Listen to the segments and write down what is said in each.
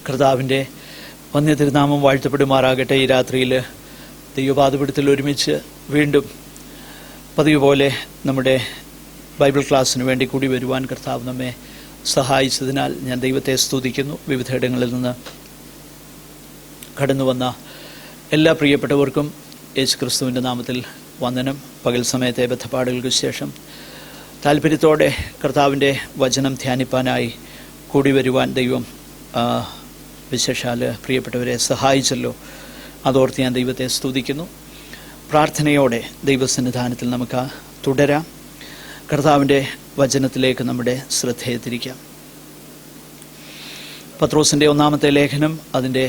കർത്താവിൻ്റെ വന്യ തിരുനാമം വാഴ്ത്തപ്പെടുമാറാകട്ടെ. ഈ രാത്രിയിൽ ദൈവപാദപീഠത്തിൽ ഒരുമിച്ച് വീണ്ടും പതിവ് പോലെ നമ്മുടെ ബൈബിൾ ക്ലാസ്സിന് വേണ്ടി കൂടി വരുവാൻ കർത്താവ് നമ്മെ സഹായിച്ചതിനാൽ ഞാൻ ദൈവത്തെ സ്തുതിക്കുന്നു. വിവിധയിടങ്ങളിൽ നിന്ന് കടന്നു വന്ന എല്ലാ പ്രിയപ്പെട്ടവർക്കും യേശുക്രിസ്തുവിൻ്റെ നാമത്തിൽ വന്ദനം. പകൽ സമയത്തെ ബദ്ധപ്പാടുകൾക്ക് ശേഷം താല്പര്യത്തോടെ കർത്താവിൻ്റെ വചനം ധ്യാനിപ്പാനായി കൂടി വരുവാൻ ദൈവം വിശേഷാൽ പ്രിയപ്പെട്ടവരെ സഹായിച്ചല്ലോ. അതോർത്ത് ഞാൻ ദൈവത്തെ സ്തുതിക്കുന്നു. പ്രാർത്ഥനയോടെ ദൈവസന്നിധാനത്തിൽ നമുക്ക് തുടരാം. കർത്താവിൻ്റെ വചനത്തിലേക്ക് നമ്മുടെ ശ്രദ്ധയെ തിരിക്കാം. പത്രോസിൻ്റെ ഒന്നാമത്തെ ലേഖനം അതിൻ്റെ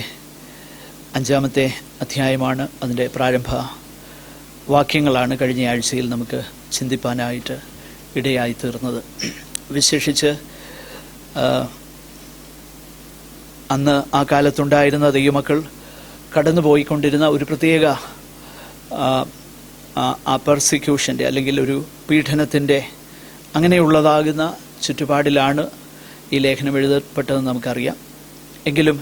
5-ാമത്തെ അധ്യായമാണ്. അതിൻ്റെ പ്രാരംഭ വാക്യങ്ങളാണ് കഴിഞ്ഞ ആഴ്ചയിൽ നമുക്ക് ചിന്തിപ്പാനായിട്ട് ഇടയായി തീർന്നത്. വിശേഷിച്ച് അന്ന് ആ കാലത്തുണ്ടായിരുന്ന ദൈവമക്കൾ കടന്നുപോയിക്കൊണ്ടിരുന്ന ഒരു പ്രത്യേക പെർസിക്യൂഷൻ്റെ അല്ലെങ്കിൽ ഒരു പീഡനത്തിൻ്റെ അങ്ങനെയുള്ളതാകുന്ന ചുറ്റുപാടിലാണ് ഈ ലേഖനം എഴുതപ്പെട്ടതെന്ന് നമുക്കറിയാം. എങ്കിലും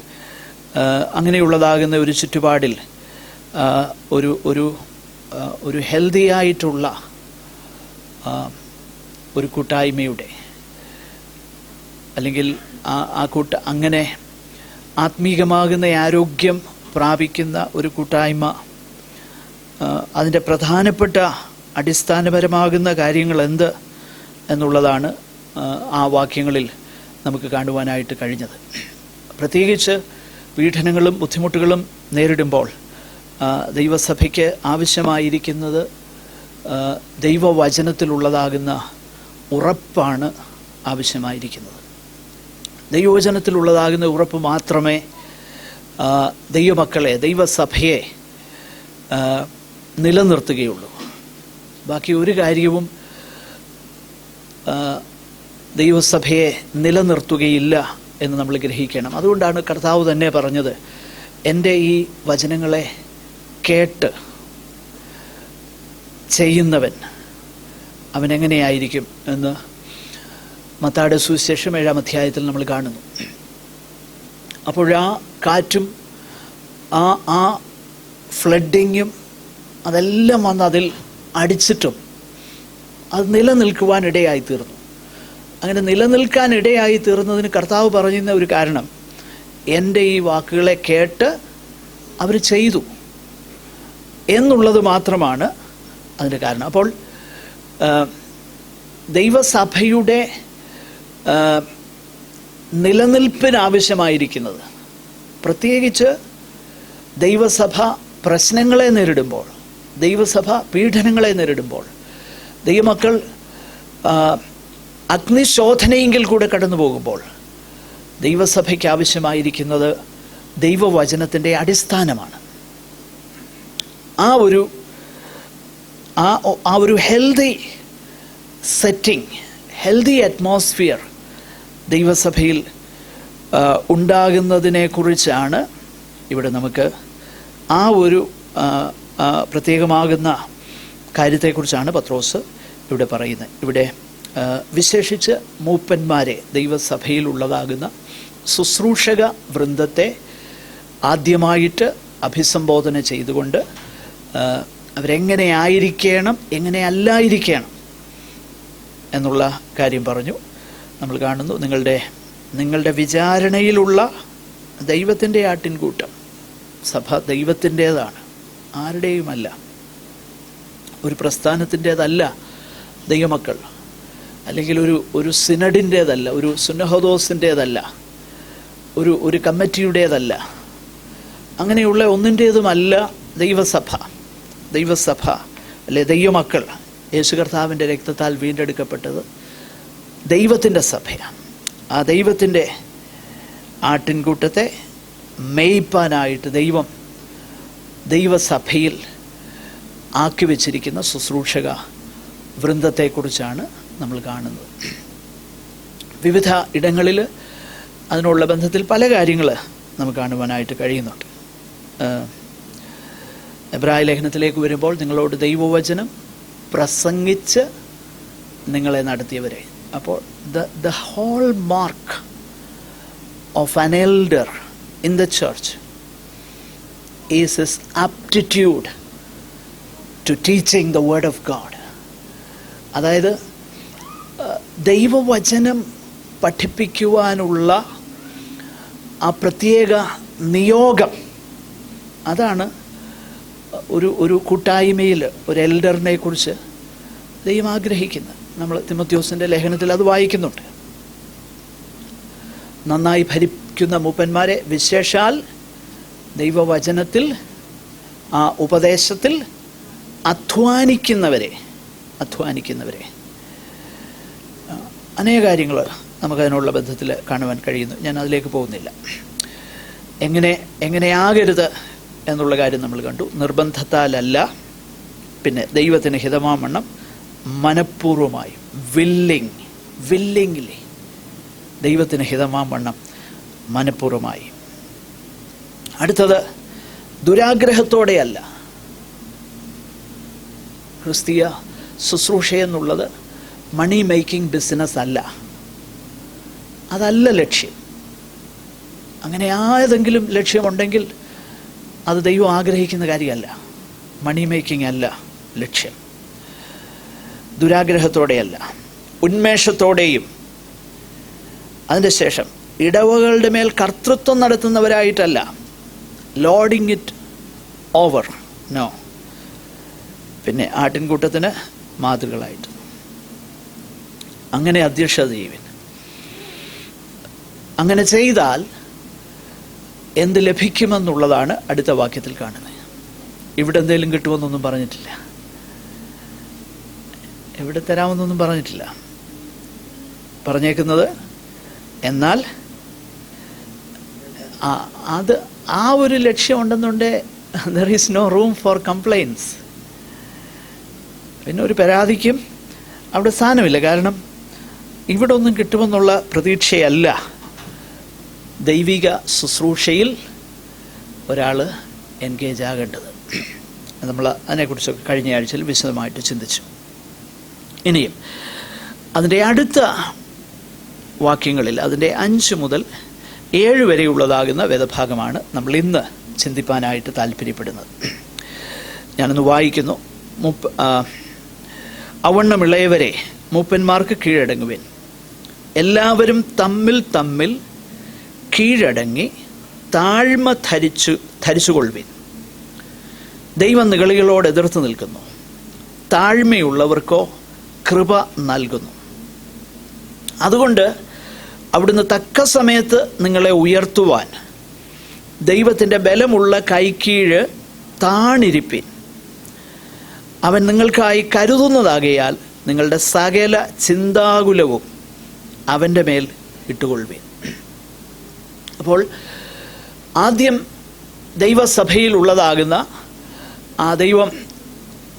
അങ്ങനെയുള്ളതാകുന്ന ഒരു ചുറ്റുപാടിൽ ഒരു ഒരു ഒരു ഹെൽത്തി ആയിട്ടുള്ള ഒരു കൂട്ടായ്മയുടെ അല്ലെങ്കിൽ അങ്ങനെ ആത്മീകമാകുന്ന ആരോഗ്യം പ്രാപിക്കുന്ന ഒരു കൂട്ടായ്മ, അതിൻ്റെ പ്രധാനപ്പെട്ട അടിസ്ഥാനപരമാകുന്ന കാര്യങ്ങൾ എന്ത് എന്നുള്ളതാണ് ആ വാക്യങ്ങളിൽ നമുക്ക് കാണുവാനായിട്ട് കഴിഞ്ഞത്. പ്രത്യേകിച്ച് പീഡനങ്ങളും ബുദ്ധിമുട്ടുകളും നേരിടുമ്പോൾ ദൈവസഭയ്ക്ക് ആവശ്യമായിരിക്കുന്നത് ദൈവവചനത്തിലുള്ളതാകുന്ന ഉറപ്പാണ് ആവശ്യമായിരിക്കുന്നത്. ദൈവവചനത്തിലുള്ളതാകുന്ന ഉറപ്പ് മാത്രമേ ദൈവമക്കളെ, ദൈവസഭയെ നിലനിർത്തുകയുള്ളൂ. ബാക്കി ഒരു കാര്യവും ദൈവസഭയെ നിലനിർത്തുകയില്ല എന്ന് നമ്മൾ ഗ്രഹിക്കണം. അതുകൊണ്ടാണ് കർത്താവ് തന്നെ പറഞ്ഞത്, എൻ്റെ ഈ വചനങ്ങളെ കേട്ട് ചെയ്യുന്നവൻ അവനെങ്ങനെയായിരിക്കും എന്ന് മത്തായിയുടെ സുവിശേഷം 7-ാം അധ്യായത്തിൽ നമ്മൾ കാണുന്നു. അപ്പോഴാ കാറ്റും ആ ഫ്ലഡിങ്ങും അതെല്ലാം വന്ന് അതിൽ അടിച്ചിട്ടും അത് നിലനിൽക്കുവാൻ ഇടയായി തീർന്നു. അങ്ങനെ നിലനിൽക്കാൻ ഇടയായി തീർന്നതിന് കർത്താവ് പറയുന്ന ഒരു കാരണം, എൻ്റെ ഈ വാക്കുകളെ കേട്ട് അവർ ചെയ്തു എന്നുള്ളത് മാത്രമാണ് അതിൻ്റെ കാരണം. അപ്പോൾ ദൈവസഭയുടെ നിലനിൽപ്പിനാവശ്യമായിരിക്കുന്നത്, പ്രത്യേകിച്ച് ദൈവസഭ പ്രശ്നങ്ങളെ നേരിടുമ്പോൾ, ദൈവസഭ പീഡനങ്ങളെ നേരിടുമ്പോൾ, ദൈവമക്കൾ അഗ്നിശോധനയെങ്കിൽ കൂടെ കടന്നു പോകുമ്പോൾ ദൈവസഭയ്ക്ക് ആവശ്യമായിരിക്കുന്നത് ദൈവവചനത്തിൻ്റെ അടിസ്ഥാനമാണ്. ആ ഒരു ഹെൽത്തി സെറ്റിംഗ്, ഹെൽത്തി അറ്റ്മോസ്ഫിയർ ദൈവസഭയിൽ ഉണ്ടാകുന്നതിനെക്കുറിച്ചാണ് ഇവിടെ നമുക്ക് ആ ഒരു പ്രത്യേകമാകുന്ന കാര്യത്തെക്കുറിച്ചാണ് പത്രോസ് ഇവിടെ പറയുന്നത്. ഇവിടെ വിശേഷിച്ച് മൂപ്പന്മാരെ, ദൈവസഭയിലുള്ളതാകുന്ന ശുശ്രൂഷക വൃന്ദത്തെ ആദ്യമായിട്ട് അഭിസംബോധന ചെയ്തുകൊണ്ട് അവരെങ്ങനെ ആയിരിക്കണം, എങ്ങനെ അല്ലായിരിക്കണം എന്നുള്ള കാര്യം പറഞ്ഞു. നമ്മൾ കാണുന്നു, നിങ്ങളുടെ വിചാരണയിലുള്ള ദൈവത്തിൻ്റെ ആട്ടിൻകൂട്ടം, സഭ ദൈവത്തിൻ്റേതാണ്, ആരുടെയുമല്ല, ഒരു പ്രസ്ഥാനത്തിൻ്റേതല്ല ദൈവമക്കൾ, അല്ലെങ്കിൽ ഒരു സിനഡിൻ്റേതല്ല, ഒരു സുന്നഹദോസിൻ്റേതല്ല, ഒരു കമ്മിറ്റിയുടേതല്ല, അങ്ങനെയുള്ള ഒന്നിൻ്റേതുമല്ല ദൈവസഭ അല്ലെ ദൈവമക്കൾ. യേശു കർത്താവിൻ്റെ രക്തത്താൽ വീണ്ടെടുക്കപ്പെട്ടത് ദൈവത്തിൻ്റെ സഭയാണ്. ആ ദൈവത്തിൻ്റെ ആട്ടിൻകൂട്ടത്തെ മേയ്പ്പാനായിട്ട് ദൈവസഭയിൽ ആക്കി വച്ചിരിക്കുന്ന ശുശ്രൂഷക വൃന്ദത്തെക്കുറിച്ചാണ് നമ്മൾ കാണുന്നത്. വിവിധ ഇടങ്ങളിൽ അതിനുള്ള ബന്ധത്തിൽ പല കാര്യങ്ങൾ നമുക്ക് കാണുവാനായിട്ട് കഴിയുന്നുണ്ട്. എബ്രായ ലേഖനത്തിലേക്ക് വരുമ്പോൾ, നിങ്ങളോട് ദൈവവചനം പ്രസംഗിച്ച് നിങ്ങളെ നടത്തിയവരെ. അപ്പോൾ the whole mark of an elder in the church is his aptitude to teaching the word of God. അതായത് ദൈവവചനം പഠിപ്പിക്കുവാനുള്ള ആ പ്രത്യേക നിയോഗം, അതാണ് ഒരു കൂട്ടായ്മയിൽ ഒരു എൽഡറിനെ കുറിച്ച് ദൈവം ആഗ്രഹിക്കുന്നത്. നമ്മൾ തിമോഥെയോസിൻ്റെ ലേഖനത്തിൽ അത് വായിക്കുന്നുണ്ട്. നന്നായി ഭരിക്കുന്ന മൂപ്പന്മാരെ, വിശേഷാൽ ദൈവവചനത്തിൽ ആ ഉപദേശത്തിൽ അധ്വാനിക്കുന്നവരെ അനേക കാര്യങ്ങൾ നമുക്കതിനുള്ള ബന്ധത്തിൽ കാണുവാൻ കഴിയുന്നു. ഞാൻ അതിലേക്ക് പോകുന്നില്ല. എങ്ങനെയാകരുത് എന്നുള്ള കാര്യം നമ്മൾ കണ്ടു. നിർബന്ധത്താലല്ല, പിന്നെ ദൈവത്തിന് ഹിതമാവണ്ണം മനഃപൂർവ്വമായി, വില്ലിംഗ്ലി ദൈവത്തിന് ഹിതമാവണ്ണം മനഃപൂർവ്വമായി. അടുത്തത് ദുരാഗ്രഹത്തോടെയല്ല. ക്രിസ്തീയ ശുശ്രൂഷ എന്നുള്ളത് മണി മേക്കിംഗ് ബിസിനസ് അല്ല, അതല്ല ലക്ഷ്യം. അങ്ങനെ ഏതെങ്കിലും ലക്ഷ്യമുണ്ടെങ്കിൽ അത് ദൈവം ആഗ്രഹിക്കുന്ന കാര്യമല്ല. മണി മേക്കിംഗ് അല്ല ലക്ഷ്യം. ദുരാഗ്രഹത്തോടെയല്ല, ഉന്മേഷത്തോടെയും. അതിൻ്റെ ശേഷം ഇടവകളുടെ മേൽ കർത്തൃത്വം നടത്തുന്നവരായിട്ടല്ല, ലോഡിങ് ഇറ്റ് ഓവർ, നോ. പിന്നെ ആട്ടിൻകൂട്ടത്തിന് മാതൃകളായിട്ട് അങ്ങനെ അധ്യക്ഷത ചെയ്യുവിൻ. അങ്ങനെ ചെയ്താൽ എന്ത് ലഭിക്കുമെന്നുള്ളതാണ് അടുത്ത വാക്യത്തിൽ കാണുന്നത്. ഇവിടെ എന്തെങ്കിലും കിട്ടുമെന്നൊന്നും പറഞ്ഞിട്ടില്ല, എവിടെ തരാമെന്നൊന്നും പറഞ്ഞിട്ടില്ല. പറഞ്ഞേക്കുന്നത് എന്നാൽ അത് ആ ഒരു ലക്ഷ്യമുണ്ടെന്നുണ്ടെങ്കിൽ there is no room for complaints. പിന്നെ ഒരു പരാതിക്കും അവിടെ സ്ഥാനമില്ല. കാരണം ഇവിടെ ഒന്നും കിട്ടുമെന്നുള്ള പ്രതീക്ഷയല്ല ദൈവിക ശുശ്രൂഷയിൽ ഒരാൾ എൻഗേജ് ആകേണ്ടത്. നമ്മൾ അതിനെക്കുറിച്ചൊക്കെ കഴിഞ്ഞ ആഴ്ചയിൽ വിശദമായിട്ട് ചിന്തിച്ചു. ഇനിയും അതിൻ്റെ അടുത്ത വാക്യങ്ങളിൽ, അതിൻ്റെ 5 മുതൽ 7 വരെയുള്ളതാകുന്ന വേദഭാഗമാണ് നമ്മൾ ഇന്ന് ചിന്തിപ്പാനായിട്ട് താല്പര്യപ്പെടുന്നത്. ഞാനൊന്ന് വായിക്കുന്നു. അവണ്ണമിളയവരെ മൂപ്പന്മാർക്ക് കീഴടങ്ങുവിൻ. എല്ലാവരും തമ്മിൽ കീഴടങ്ങി താഴ്മ ധരിച്ചുകൊള്ളുവിൻ. ദൈവം നിഗളികളോട് എതിർത്ത് നിൽക്കുന്നു, താഴ്മയുള്ളവർക്കോ കൃപ നൽകുന്നു. അതുകൊണ്ട് അവിടുന്ന് തക്ക സമയത്ത് നിങ്ങളെ ഉയർത്തുവാൻ ദൈവത്തിൻ്റെ ബലമുള്ള കൈക്കീഴ് താണിരിപ്പിൻ. അവൻ നിങ്ങൾക്കായി കരുതുന്നതാകയാൽ നിങ്ങളുടെ സകല ചിന്താകുലവും അവൻ്റെ മേൽ ഇട്ടുകൊള്ളുവിൻ. അപ്പോൾ ആദ്യം ദൈവസഭയിലുള്ളതാകുന്ന ആ ദൈവം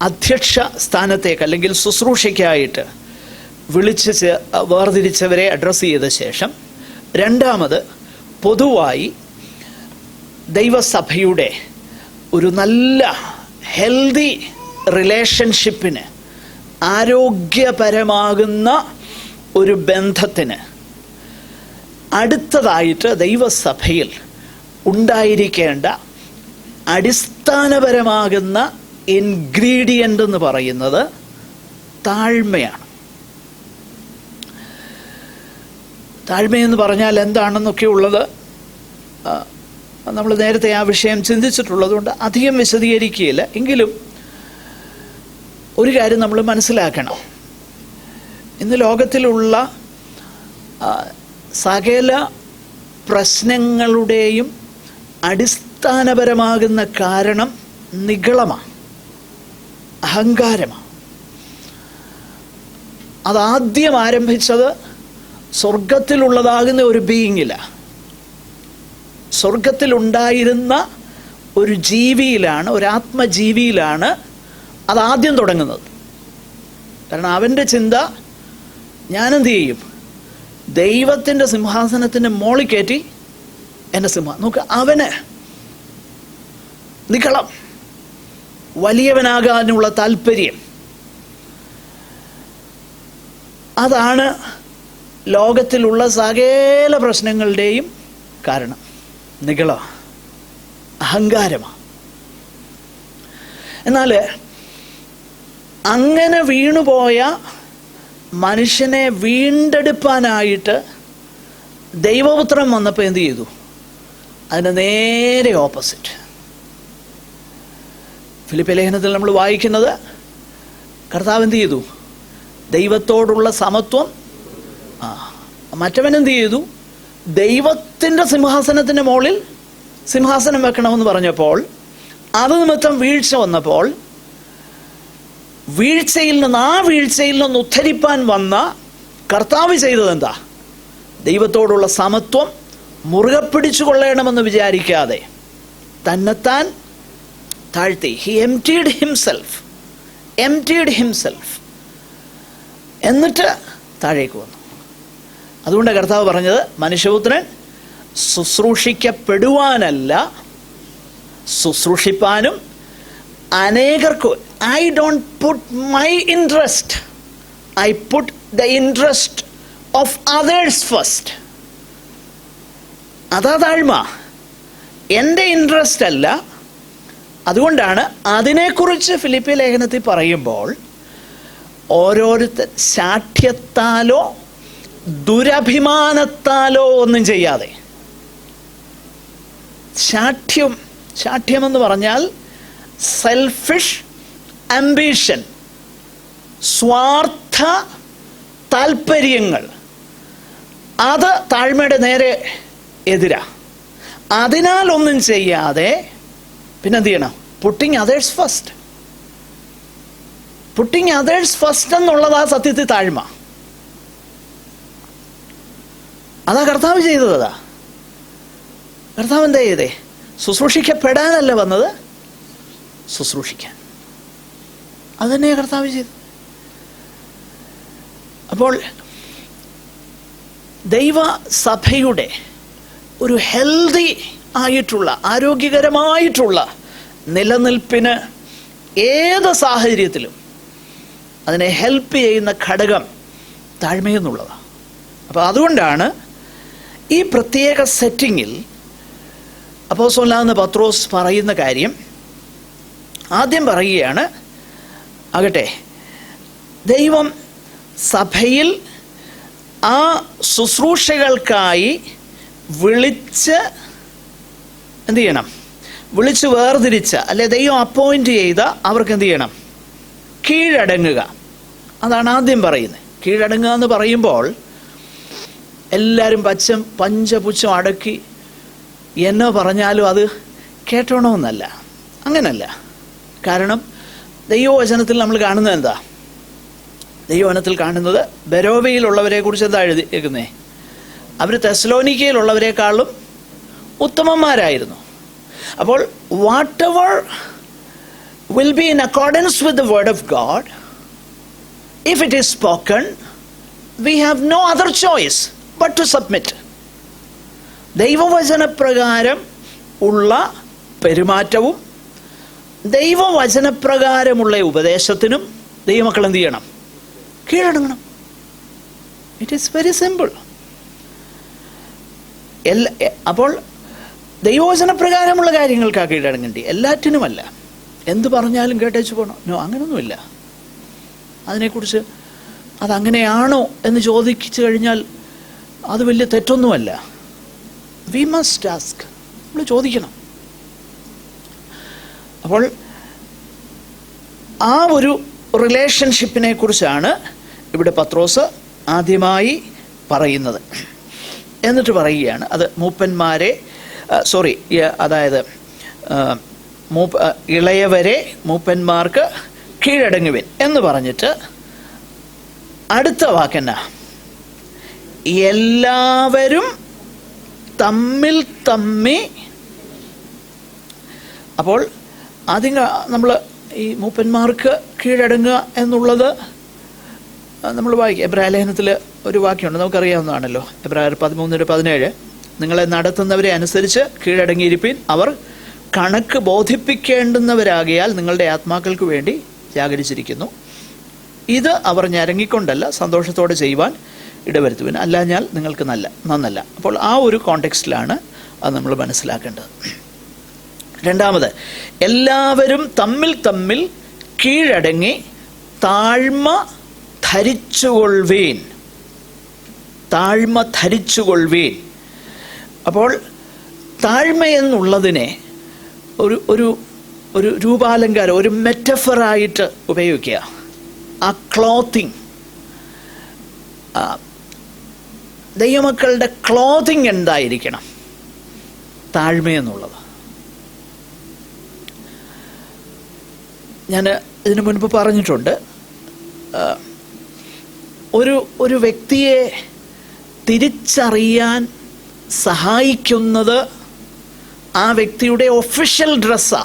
അധ്യക്ഷ സ്ഥാനത്തേക്ക് അല്ലെങ്കിൽ ശുശ്രൂഷയ്ക്കായിട്ട് വിളിച്ച് വേർതിരിച്ചവരെ അഡ്രസ്സ് ചെയ്ത ശേഷം, രണ്ടാമത് പൊതുവായി ദൈവസഭയുടെ ഒരു നല്ല ഹെൽതി റിലേഷൻഷിപ്പിന്, ആരോഗ്യപരമാകുന്ന ഒരു ബന്ധത്തിന് അടുത്തതായിട്ട് ദൈവസഭയിൽ ഉണ്ടായിരിക്കേണ്ട അടിസ്ഥാനപരമാകുന്ന ഇൻഗ്രീഡിയൻ്റ് എന്ന് പറയുന്നത് താഴ്മയാണ്. താഴ്മയെന്ന് പറഞ്ഞാൽ എന്താണെന്നൊക്കെ ഉള്ളത് നമ്മൾ നേരത്തെ ആ വിഷയം ചിന്തിച്ചിട്ടുള്ളതുകൊണ്ട് അധികം വിശദീകരിക്കുകയില്ല. എങ്കിലും ഒരു കാര്യം നമ്മൾ മനസ്സിലാക്കണം. ഇന്ന് ലോകത്തിലുള്ള സകല പ്രശ്നങ്ങളുടെയും അടിസ്ഥാനപരമാകുന്ന കാരണം നിഗളമാണ്, അഹങ്കാരമാണ്. അതാദ്യം ആരംഭിച്ചത് സ്വർഗത്തിലുള്ളതാകുന്ന ഒരു ബീയിങ്ങില, സ്വർഗത്തിലുണ്ടായിരുന്ന ഒരു ജീവിയിലാണ്, ഒരു ആത്മജീവിയിലാണ് അതാദ്യം തുടങ്ങുന്നത്. കാരണം അവൻ്റെ ചിന്ത, ഞാനെന്ത് ചെയ്യും, ദൈവത്തിൻ്റെ സിംഹാസനത്തിൻ്റെ മോളിൽ കയറ്റി എൻ്റെ നോക്ക്, അവന് നിഗളം, വലിയവനാകാനുള്ള താല്പര്യം, അതാണ് ലോകത്തിലുള്ള സകല പ്രശ്നങ്ങളുടെയും കാരണം. നിഗള, അഹങ്കാരമാണ്. എന്നാൽ അങ്ങനെ വീണുപോയ മനുഷ്യനെ വീണ്ടെടുപ്പാനായിട്ട് ദൈവപുത്രൻ വന്നപ്പോൾ എന്ത് ചെയ്തു? അതിന് നേരെ ഓപ്പോസിറ്റ്. ഫിലിപ്പി ലേഖനത്തിൽ നമ്മൾ വായിക്കുന്നത്, കർത്താവ് എന്ത് ചെയ്തു? ദൈവത്തോടുള്ള സമത്വം, മറ്റവൻ എന്ത് ചെയ്തു? ദൈവത്തിൻ്റെ സിംഹാസനത്തിൻ്റെ മുകളിൽ സിംഹാസനം വെക്കണമെന്ന് പറഞ്ഞപ്പോൾ അത് നിമിത്തം വീഴ്ച വന്നപ്പോൾ ആ വീഴ്ചയിൽ നിന്ന് ഉദ്ധരിപ്പാൻ വന്ന കർത്താവ് ചെയ്തത് എന്താ? ദൈവത്തോടുള്ള സമത്വം മുറുകെ പിടിച്ചു കൊള്ളണമെന്ന് വിചാരിക്കാതെ തന്നെത്താൻ താഴ്ത്തി. He emptied himself. എന്നിട്ട് താഴേക്ക് വന്നു. അതുകൊണ്ട് കർത്താവ് പറഞ്ഞത്, മനുഷ്യപുത്രൻ ശുശ്രൂഷിക്കപ്പെടുവാനല്ല, ശുശ്രൂഷിപ്പാനും അനേകർക്ക്. I don't put my interest, I put the interest of others first. അതാ താഴ്മ, എൻ്റെ ഇൻട്രസ്റ്റ് അല്ല. അതുകൊണ്ടാണ് അതിനെക്കുറിച്ച് ഫിലിപ്പി ലേഖനത്തിൽ പറയുമ്പോൾ ഓരോരുത്തർ ശാഠ്യത്താലോ ദുരഭിമാനത്താലോ ഒന്നും ചെയ്യാതെ, ശാഠ്യമെന്ന് പറഞ്ഞാൽ സെൽഫിഷ് ആംബിഷൻ, സ്വാർത്ഥ താല്പര്യങ്ങൾ, അത് താഴ്മയുടെ നേരെ എതിരാ. അതിനാൽ ഒന്നും ചെയ്യാതെ പിന്നെന്ത് ചെയ്യണം? പുട്ടിങ് അതേഴ്സ് ഫസ്റ്റ് എന്നുള്ളതാ സത്യത്തിൽ താഴ്മ. അതാ കർത്താവ് ചെയ്തത്. കർത്താവ് എന്താ ചെയ്തേ? ശുശ്രൂഷിക്കപ്പെടാനല്ല വന്നത്, ശുശ്രൂഷിക്കാൻ. അതുതന്നെയാണ് കർത്താവ് ചെയ്തത്. അപ്പോൾ ദൈവസഭയുടെ ഒരു ഹെൽത്തി ആയിട്ടുള്ള, ആരോഗ്യകരമായിട്ടുള്ള നിലനിൽപ്പിന് ഏത് സാഹചര്യത്തിലും അതിനെ ഹെൽപ്പ് ചെയ്യുന്ന ഘടകം താഴ്മയെന്നുള്ളതാണ്. അപ്പോൾ അതുകൊണ്ടാണ് ഈ പ്രത്യേക സെറ്റിങ്ങിൽ അപ്പോസ്തലനാകുന്ന പത്രോസ് പറയുന്ന കാര്യം ആദ്യം പറയുകയാണ്, ആകട്ടെ ദൈവം സഭയിൽ ആ ശുശ്രൂഷകൾക്കായി വിളിച്ച് എന്ത് ചെയ്യണം? വിളിച്ച് വേർതിരിച്ച, അല്ലെ ദൈവം അപ്പോയിന്റ് ചെയ്ത അവർക്ക് എന്ത് ചെയ്യണം? കീഴടങ്ങുക. അതാണ് ആദ്യം പറയുന്നത്. കീഴടങ്ങുക എന്ന് പറയുമ്പോൾ എല്ലാവരും പഞ്ചപുച്ഛം അടക്കി എന്നോ പറഞ്ഞാലും അത് കേട്ടോണമെന്നല്ല, അങ്ങനല്ല. കാരണം ദൈവവചനത്തിൽ നമ്മൾ കാണുന്നത് എന്താ? ദൈവവചനത്തിൽ കാണുന്നത് ബെരോവയിലുള്ളവരെ കുറിച്ച് എന്താ എഴുതിയേക്കുന്നേ? അവർ തെസ്സലോനിക്കയിലുള്ളവരെക്കാളും ഉത്തമന്മാരായിരുന്നു. അപ്പോൾ what ever will be in accordance with the word of God, if it is spoken, we have no other choice but to submit. ദൈവവചനപ്രകാരം ഉള്ള പെരുമാറ്റവും ദൈവവചനപ്രകാരമുള്ള ഉപദേശത്തിനും ദൈവമക്കൾ എന്ത് ചെയ്യണം? കീഴടങ്ങണം. It is very simple. അപ്പോൾ ദൈവവചനപ്രകാരമുള്ള കാര്യങ്ങൾക്കാണ് കീഴടങ്ങേണ്ടി, എല്ലാറ്റിനുമല്ല. എന്ത് പറഞ്ഞാലും കേട്ടേച്ച് പോകണം? നോ, അങ്ങനൊന്നുമില്ല. അതിനെക്കുറിച്ച് അതങ്ങനെയാണോ എന്ന് ചോദിച്ചു കഴിഞ്ഞാൽ അത് വലിയ തെറ്റൊന്നുമല്ല. വി മസ്റ്റ് ആസ്ക്, നമ്മൾ ചോദിക്കണം. അപ്പോൾ ആ ഒരു റിലേഷൻഷിപ്പിനെ കുറിച്ചാണ് ഇവിടെ പത്രോസ് ആദ്യമായി പറയുന്നത്. എന്നിട്ട് പറയുകയാണ്, അത് മൂപ്പന്മാരെ അതായത് ഇളയവരെ മൂപ്പന്മാർക്ക് കീഴടങ്ങുവിൻ എന്ന് പറഞ്ഞിട്ട് അടുത്ത വാക്കെന്നാ? എല്ലാവരും തമ്മിൽ. അപ്പോൾ ആദ്യം നമ്മൾ ഈ മൂപ്പന്മാർക്ക് കീഴടങ്ങുക എന്നുള്ളത് നമ്മൾ വായിക്കുക. എബ്രായ ലേഖനത്തിൽ ഒരു വാക്യമുണ്ട്, നമുക്കറിയാവുന്നതാണല്ലോ. എബ്രായർ 13:17, നിങ്ങളെ നടത്തുന്നവരെ അനുസരിച്ച് കീഴടങ്ങിയിരിപ്പിൻ, അവർ കണക്ക് ബോധിപ്പിക്കേണ്ടുന്നവരാകിയാൽ നിങ്ങളുടെ ആത്മാക്കൾക്ക് വേണ്ടി ജാഗരിച്ചിരിക്കുന്നു. ഇത് അവർ ഞരങ്ങിക്കൊണ്ടല്ല, സന്തോഷത്തോടെ ചെയ്യുവാൻ ഇടവരുത്തുവിൻ, അല്ലാഞ്ഞാൽ നിങ്ങൾക്ക് നന്നല്ല. അപ്പോൾ ആ ഒരു കോണ്ടെക്സ്റ്റിലാണ് അത് നമ്മൾ മനസ്സിലാക്കേണ്ടത്. രണ്ടാമത്, എല്ലാവരും തമ്മിൽ തമ്മിൽ കീഴടങ്ങി താഴ്മ ധരിച്ചുകൊള്ളുവീൻ. താഴ്മ ധരിച്ചുകൊള്ളുവീൻ. അപ്പോൾ താഴ്മ എന്നുള്ളതിനെ ഒരു ഒരു ഒരു രൂപാലങ്കാരം, ഒരു മെറ്റഫറായിട്ട് ഉപയോഗിക്കുക. ആ ക്ലോത്തിങ്, ദൈവമക്കളുടെ ക്ലോത്തിങ് എന്തായിരിക്കണം? താഴ്മയെന്നുള്ളത്. ഞാൻ ഇതിനു മുൻപ് പറഞ്ഞിട്ടുണ്ട്, ഒരു വ്യക്തിയെ തിരിച്ചറിയാൻ സഹായിക്കുന്നത് ആ വ്യക്തിയുടെ ഒഫീഷ്യൽ ഡ്രസ്സാ.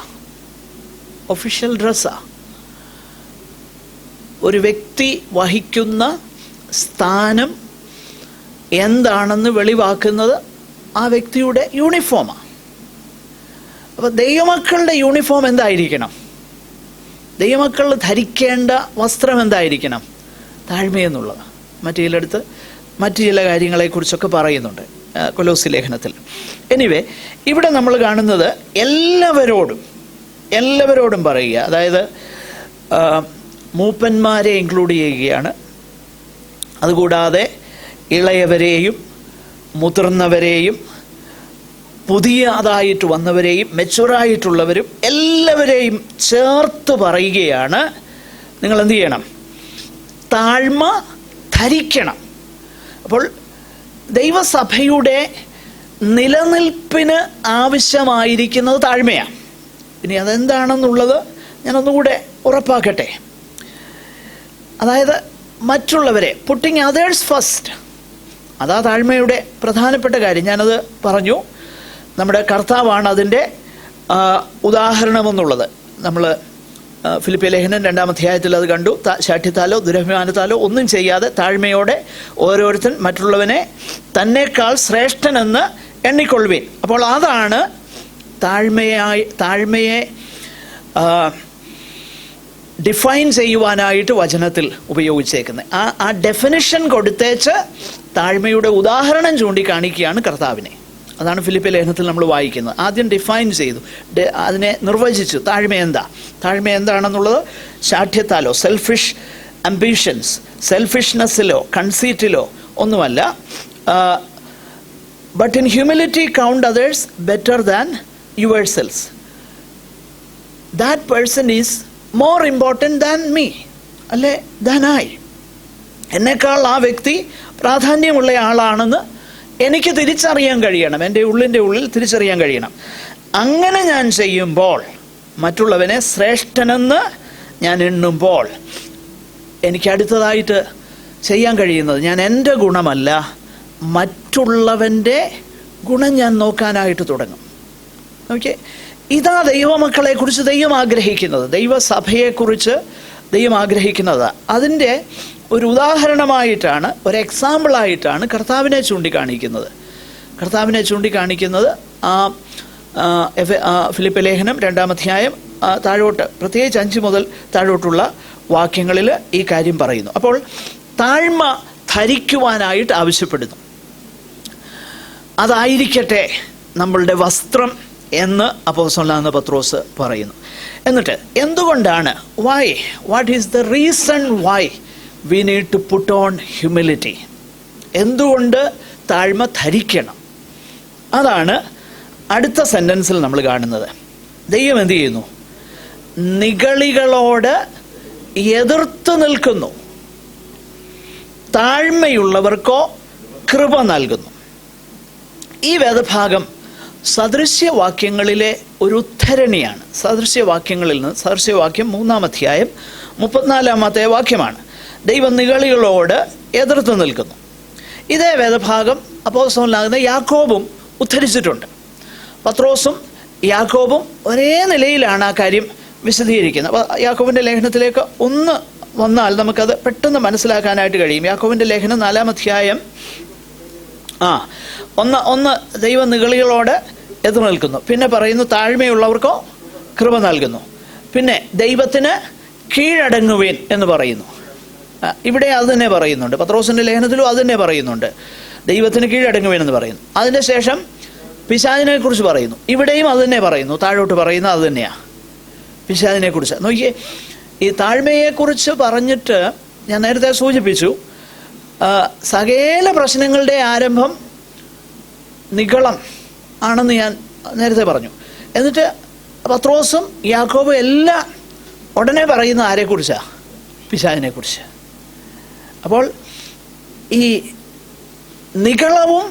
ഒരു വ്യക്തി വഹിക്കുന്ന സ്ഥാനം എന്താണെന്ന് വെളിവാക്കുന്നത് ആ വ്യക്തിയുടെ യൂണിഫോമാണ്. അപ്പോൾ ദൈവമക്കളുടെ യൂണിഫോം എന്തായിരിക്കണം? ദൈവമക്കൾ ധരിക്കേണ്ട വസ്ത്രം എന്തായിരിക്കണം? താഴ്മയെന്നുള്ളത്. മറ്റു ചില കാര്യങ്ങളെക്കുറിച്ചൊക്കെ പറയുന്നുണ്ട് കൊലോസി ലേഖനത്തിൽ. എനിവേ, ഇവിടെ നമ്മൾ കാണുന്നത് എല്ലാവരോടും പറയുക. അതായത് മൂപ്പന്മാരെ ഇൻക്ലൂഡ് ചെയ്യുകയാണ്. അതുകൂടാതെ ഇളയവരെയും മുതിർന്നവരെയും പുതിയതായിട്ട് വന്നവരെയും മെച്ചുറായിട്ടുള്ളവരും എല്ലാവരെയും ചേർത്ത് പറയുകയാണ്, നിങ്ങൾ എന്ത് ചെയ്യണം? താഴ്മ ധരിക്കണം. അപ്പോൾ ദൈവസഭയുടെ നിലനിൽപ്പിന് ആവശ്യമായിരിക്കുന്നത് താഴ്മയാണ്. ഇനി അതെന്താണെന്നുള്ളത് ഞാനൊന്നുകൂടെ ഉറപ്പാക്കട്ടെ. അതായത് മറ്റുള്ളവരെ, പുട്ടിങ് അതേഴ്സ് ഫസ്റ്റ്, അതാ താഴ്മയുടെ പ്രധാനപ്പെട്ട കാര്യം. ഞാനത് പറഞ്ഞു. നമ്മുടെ കർത്താവാണ് അതിൻ്റെ ഉദാഹരണമെന്നുള്ളത്. നമ്മൾ ഫിലിപ്പിയ ലേഖനം 2-ാം അധ്യായത്തിൽ അത് കണ്ടു. ശാഠ്യത്താലോ ദുരഭിമാനത്താലോ ഒന്നും ചെയ്യാതെ താഴ്മയോടെ ഓരോരുത്തൻ മറ്റുള്ളവനെ തന്നേക്കാൾ ശ്രേഷ്ഠനെന്ന് എണ്ണിക്കൊള്ളുവീൻ. അപ്പോൾ അതാണ് താഴ്മയെ ഡിഫൈൻ ചെയ്യുവാനായിട്ട് വചനത്തിൽ ഉപയോഗിച്ചേക്കുന്നത്. ആ ഡെഫിനിഷൻ കൊടുത്തേച്ച് താഴ്മയുടെ ഉദാഹരണം ചൂണ്ടിക്കാണിക്കുകയാണ് കർത്താവിനെ. അതാണ് ഫിലിപ്പിയ ലേഖനത്തിൽ നമ്മൾ വായിക്കുന്നത്. ആദ്യം ഡിഫൈൻ ചെയ്തു, അതിനെ നിർവചിച്ചു. താഴ്മ എന്താണെന്നുള്ളത് ശാഠ്യത്താലോ സെൽഫിഷ് അംബിഷൻസ്, സെൽഫിഷ്നെസ്സിലോ കൺസീറ്റിലോ ഒന്നുമല്ല. But in humility count others better than yourselves. That person is more important than me, അല്ലെ ദാൻ ഐ. എന്നെക്കാൾ ആ വ്യക്തി പ്രാധാന്യമുള്ള ആളാണെന്ന് എനിക്ക് തിരിച്ചറിയാൻ കഴിയണം. എൻ്റെ ഉള്ളിൻ്റെ ഉള്ളിൽ തിരിച്ചറിയാൻ കഴിയണം. അങ്ങനെ ഞാൻ ചെയ്യുമ്പോൾ, മറ്റുള്ളവനെ ശ്രേഷ്ഠനെന്ന് ഞാൻ എണ്ണുമ്പോൾ, എനിക്ക് അടുത്തതായിട്ട് ചെയ്യാൻ കഴിയുന്നത്, ഞാൻ എൻ്റെ ഗുണമല്ല മറ്റുള്ളവൻ്റെ ഗുണം ഞാൻ നോക്കാനായിട്ട് തുടങ്ങും. ഓക്കെ, ഇതാ ദൈവമക്കളെക്കുറിച്ച് ദൈവം ആഗ്രഹിക്കുന്നത്, ദൈവസഭയെക്കുറിച്ച് ദൈവം ആഗ്രഹിക്കുന്നത്. അതിൻ്റെ ഒരു ഉദാഹരണമായിട്ടാണ്, ഒരു എക്സാമ്പിളായിട്ടാണ് കർത്താവിനെ ചൂണ്ടിക്കാണിക്കുന്നത്. ഫിലിപ്പിയ ലേഖനം 2-ാം അധ്യായം താഴോട്ട്, പ്രത്യേകിച്ച് 5 മുതൽ താഴോട്ടുള്ള വാക്യങ്ങളിൽ ഈ കാര്യം പറയുന്നു. അപ്പോൾ താഴ്മ ധരിക്കുവാനായിട്ട് ആവശ്യപ്പെടുന്നു. അതായിരിക്കട്ടെ നമ്മളുടെ വസ്ത്രം എന്ന് അപ്പോസ്തലനായ പത്രോസ് പറയുന്നു. എന്നിട്ട് എന്തുകൊണ്ടാണ്, what is the reason why we need to put on humility? എന്തുകൊണ്ട് താഴ്മ ധരിക്കണം? അതാണ് അടുത്ത സെൻറ്റൻസിൽ നമ്മൾ കാണുന്നത്. ദൈവം എന്ത് ചെയ്യുന്നു? നിഗളികളോട് എതിർത്ത് നിൽക്കുന്നു, താഴ്മയുള്ളവർക്കോ കൃപ നൽകുന്നു. ഈ വേദഭാഗം സദൃശ്യവാക്യങ്ങളിലെ ഒരു ഉദ്ധരണിയാണ്. സദൃശ്യവാക്യങ്ങളിൽ നിന്ന് സദൃശ്യവാക്യം 3-ാം അധ്യായം 34-ാമത്തെ വാക്യമാണ്. ദൈവം നിഗളികളോട് എതിർത്ത് നിൽക്കുന്നു. ഇതേ വേദഭാഗം അപ്പോസ്തലനാകുന്ന യാക്കോബും ഉദ്ധരിച്ചിട്ടുണ്ട്. പത്രോസും യാക്കോബും ഒരേ നിലയിലാണ് ആ കാര്യം വിശദീകരിക്കുന്നത്. അപ്പോൾ യാക്കോബിൻ്റെ ലേഖനത്തിലേക്ക് ഒന്ന് വന്നാൽ നമുക്കത് പെട്ടെന്ന് മനസ്സിലാക്കാനായിട്ട് കഴിയും. യാക്കോബിൻ്റെ ലേഖനം 4-ാം അധ്യായം ഒന്ന് ദൈവം നിഗളികളോട് എതിർ നിൽക്കുന്നു. പിന്നെ പറയുന്നു താഴ്മയുള്ളവർക്കോ കൃപ നൽകുന്നു. പിന്നെ ദൈവത്തിന് കീഴടങ്ങുവേൻ എന്ന് പറയുന്നു. ഇവിടെ അത് തന്നെ പറയുന്നുണ്ട്. പത്രോസിൻ്റെ ലേഖനത്തിലും അത് തന്നെ പറയുന്നുണ്ട്, ദൈവത്തിന് കീഴടങ്ങുവേൻ എന്ന് പറയുന്നു. അതിൻ്റെ ശേഷം പിശാചിനെ കുറിച്ച് പറയുന്നു. ഇവിടെയും അത് തന്നെ പറയുന്നു, താഴോട്ട് പറയുന്നത് അത് തന്നെയാണ്, പിശാചിനെ കുറിച്ച്. നോക്കിയേ, ഈ താഴ്മയെക്കുറിച്ച് പറഞ്ഞിട്ട് ഞാൻ നേരത്തെ സൂചിപ്പിച്ചു, സകല പ്രശ്നങ്ങളുടെ ആരംഭം നിഗളം ആണെന്ന് ഞാൻ നേരത്തെ പറഞ്ഞു. എന്നിട്ട് പത്രോസും യാക്കോബും എല്ലാം ഉടനെ പറയുന്ന ആരെക്കുറിച്ചാണ്? പിശാചിനെ കുറിച്ച്. അപ്പോൾ ഈ നിഗളവും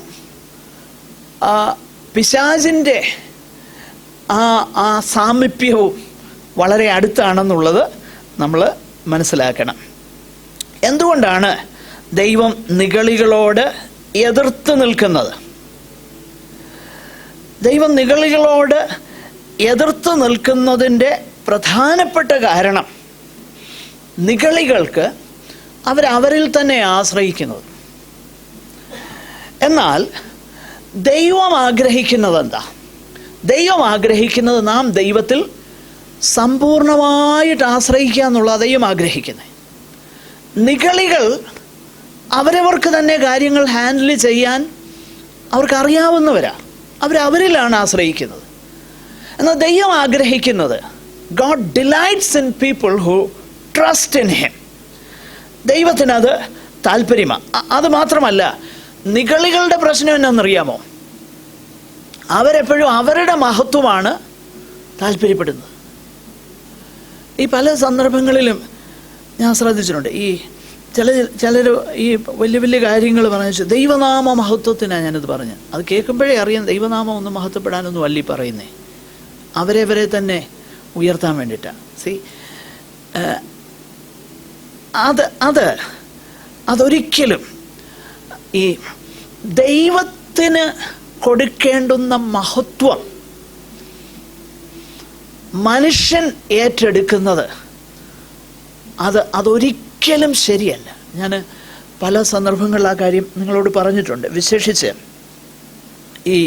പിശാചിൻ്റെ ആ സാമീപ്യവും വളരെ അടുത്താണെന്നുള്ളത് നമ്മൾ മനസ്സിലാക്കണം. എന്തുകൊണ്ടാണ് ദൈവം നിഗളികളോട് എതിർത്ത് നിൽക്കുന്നത്? ദൈവം നിഗളികളോട് എതിർത്ത് നിൽക്കുന്നതിൻ്റെ പ്രധാനപ്പെട്ട കാരണം, നിഗളികൾക്ക് അവരിൽ തന്നെ ആശ്രയിക്കുന്നത്. എന്നാൽ ദൈവം ആഗ്രഹിക്കുന്നത് എന്താ? ദൈവം ആഗ്രഹിക്കുന്നത് നാം ദൈവത്തിൽ സമ്പൂർണമായിട്ട് ആശ്രയിക്കുക എന്നുള്ളത് ദൈവം ആഗ്രഹിക്കുന്നത്. നിഗളികൾ അവരവർക്ക് തന്നെ കാര്യങ്ങൾ ഹാൻഡിൽ ചെയ്യാൻ അവർക്കറിയാവുന്നവരാണ്, അവരിലാണ് ആശ്രയിക്കുന്നത്. എന്നാൽ ദൈവം ആഗ്രഹിക്കുന്നത്, God delights in people who trust in him. ദൈവത്തിനത് താല്പര്യമാണ്. അത് മാത്രമല്ല, നിഗളികളുടെ പ്രശ്നം എന്നാണെന്നറിയാമോ? അവരെപ്പോഴും അവരുടെ മഹത്വമാണ് താല്പര്യപ്പെടുന്നത്. ഈ പല സന്ദർഭങ്ങളിലും ഞാൻ ശ്രദ്ധിച്ചിട്ടുണ്ട്, ഈ ചിലർ ഈ വലിയ വലിയ കാര്യങ്ങൾ പറഞ്ഞു, ദൈവനാമ മഹത്വത്തിനാണ് ഞാനിത് പറഞ്ഞത്. അത് കേൾക്കുമ്പോഴേ അറിയാം ദൈവനാമം ഒന്നും മഹത്വപ്പെടാനൊന്നും വല്ലി പറയുന്നേ, അവരെ തന്നെ ഉയർത്താൻ വേണ്ടിയിട്ടാണ്. അതൊരിക്കലും ഈ ദൈവത്തിന് കൊടുക്കേണ്ടുന്ന മഹത്വം മനുഷ്യൻ ഏറ്റെടുക്കുന്നത് അതൊരിക്കലും ശരിയല്ല. ഞാൻ പല സന്ദർഭങ്ങളിൽ ആ കാര്യം നിങ്ങളോട് പറഞ്ഞിട്ടുണ്ട്. വിശേഷിച്ച് ഈ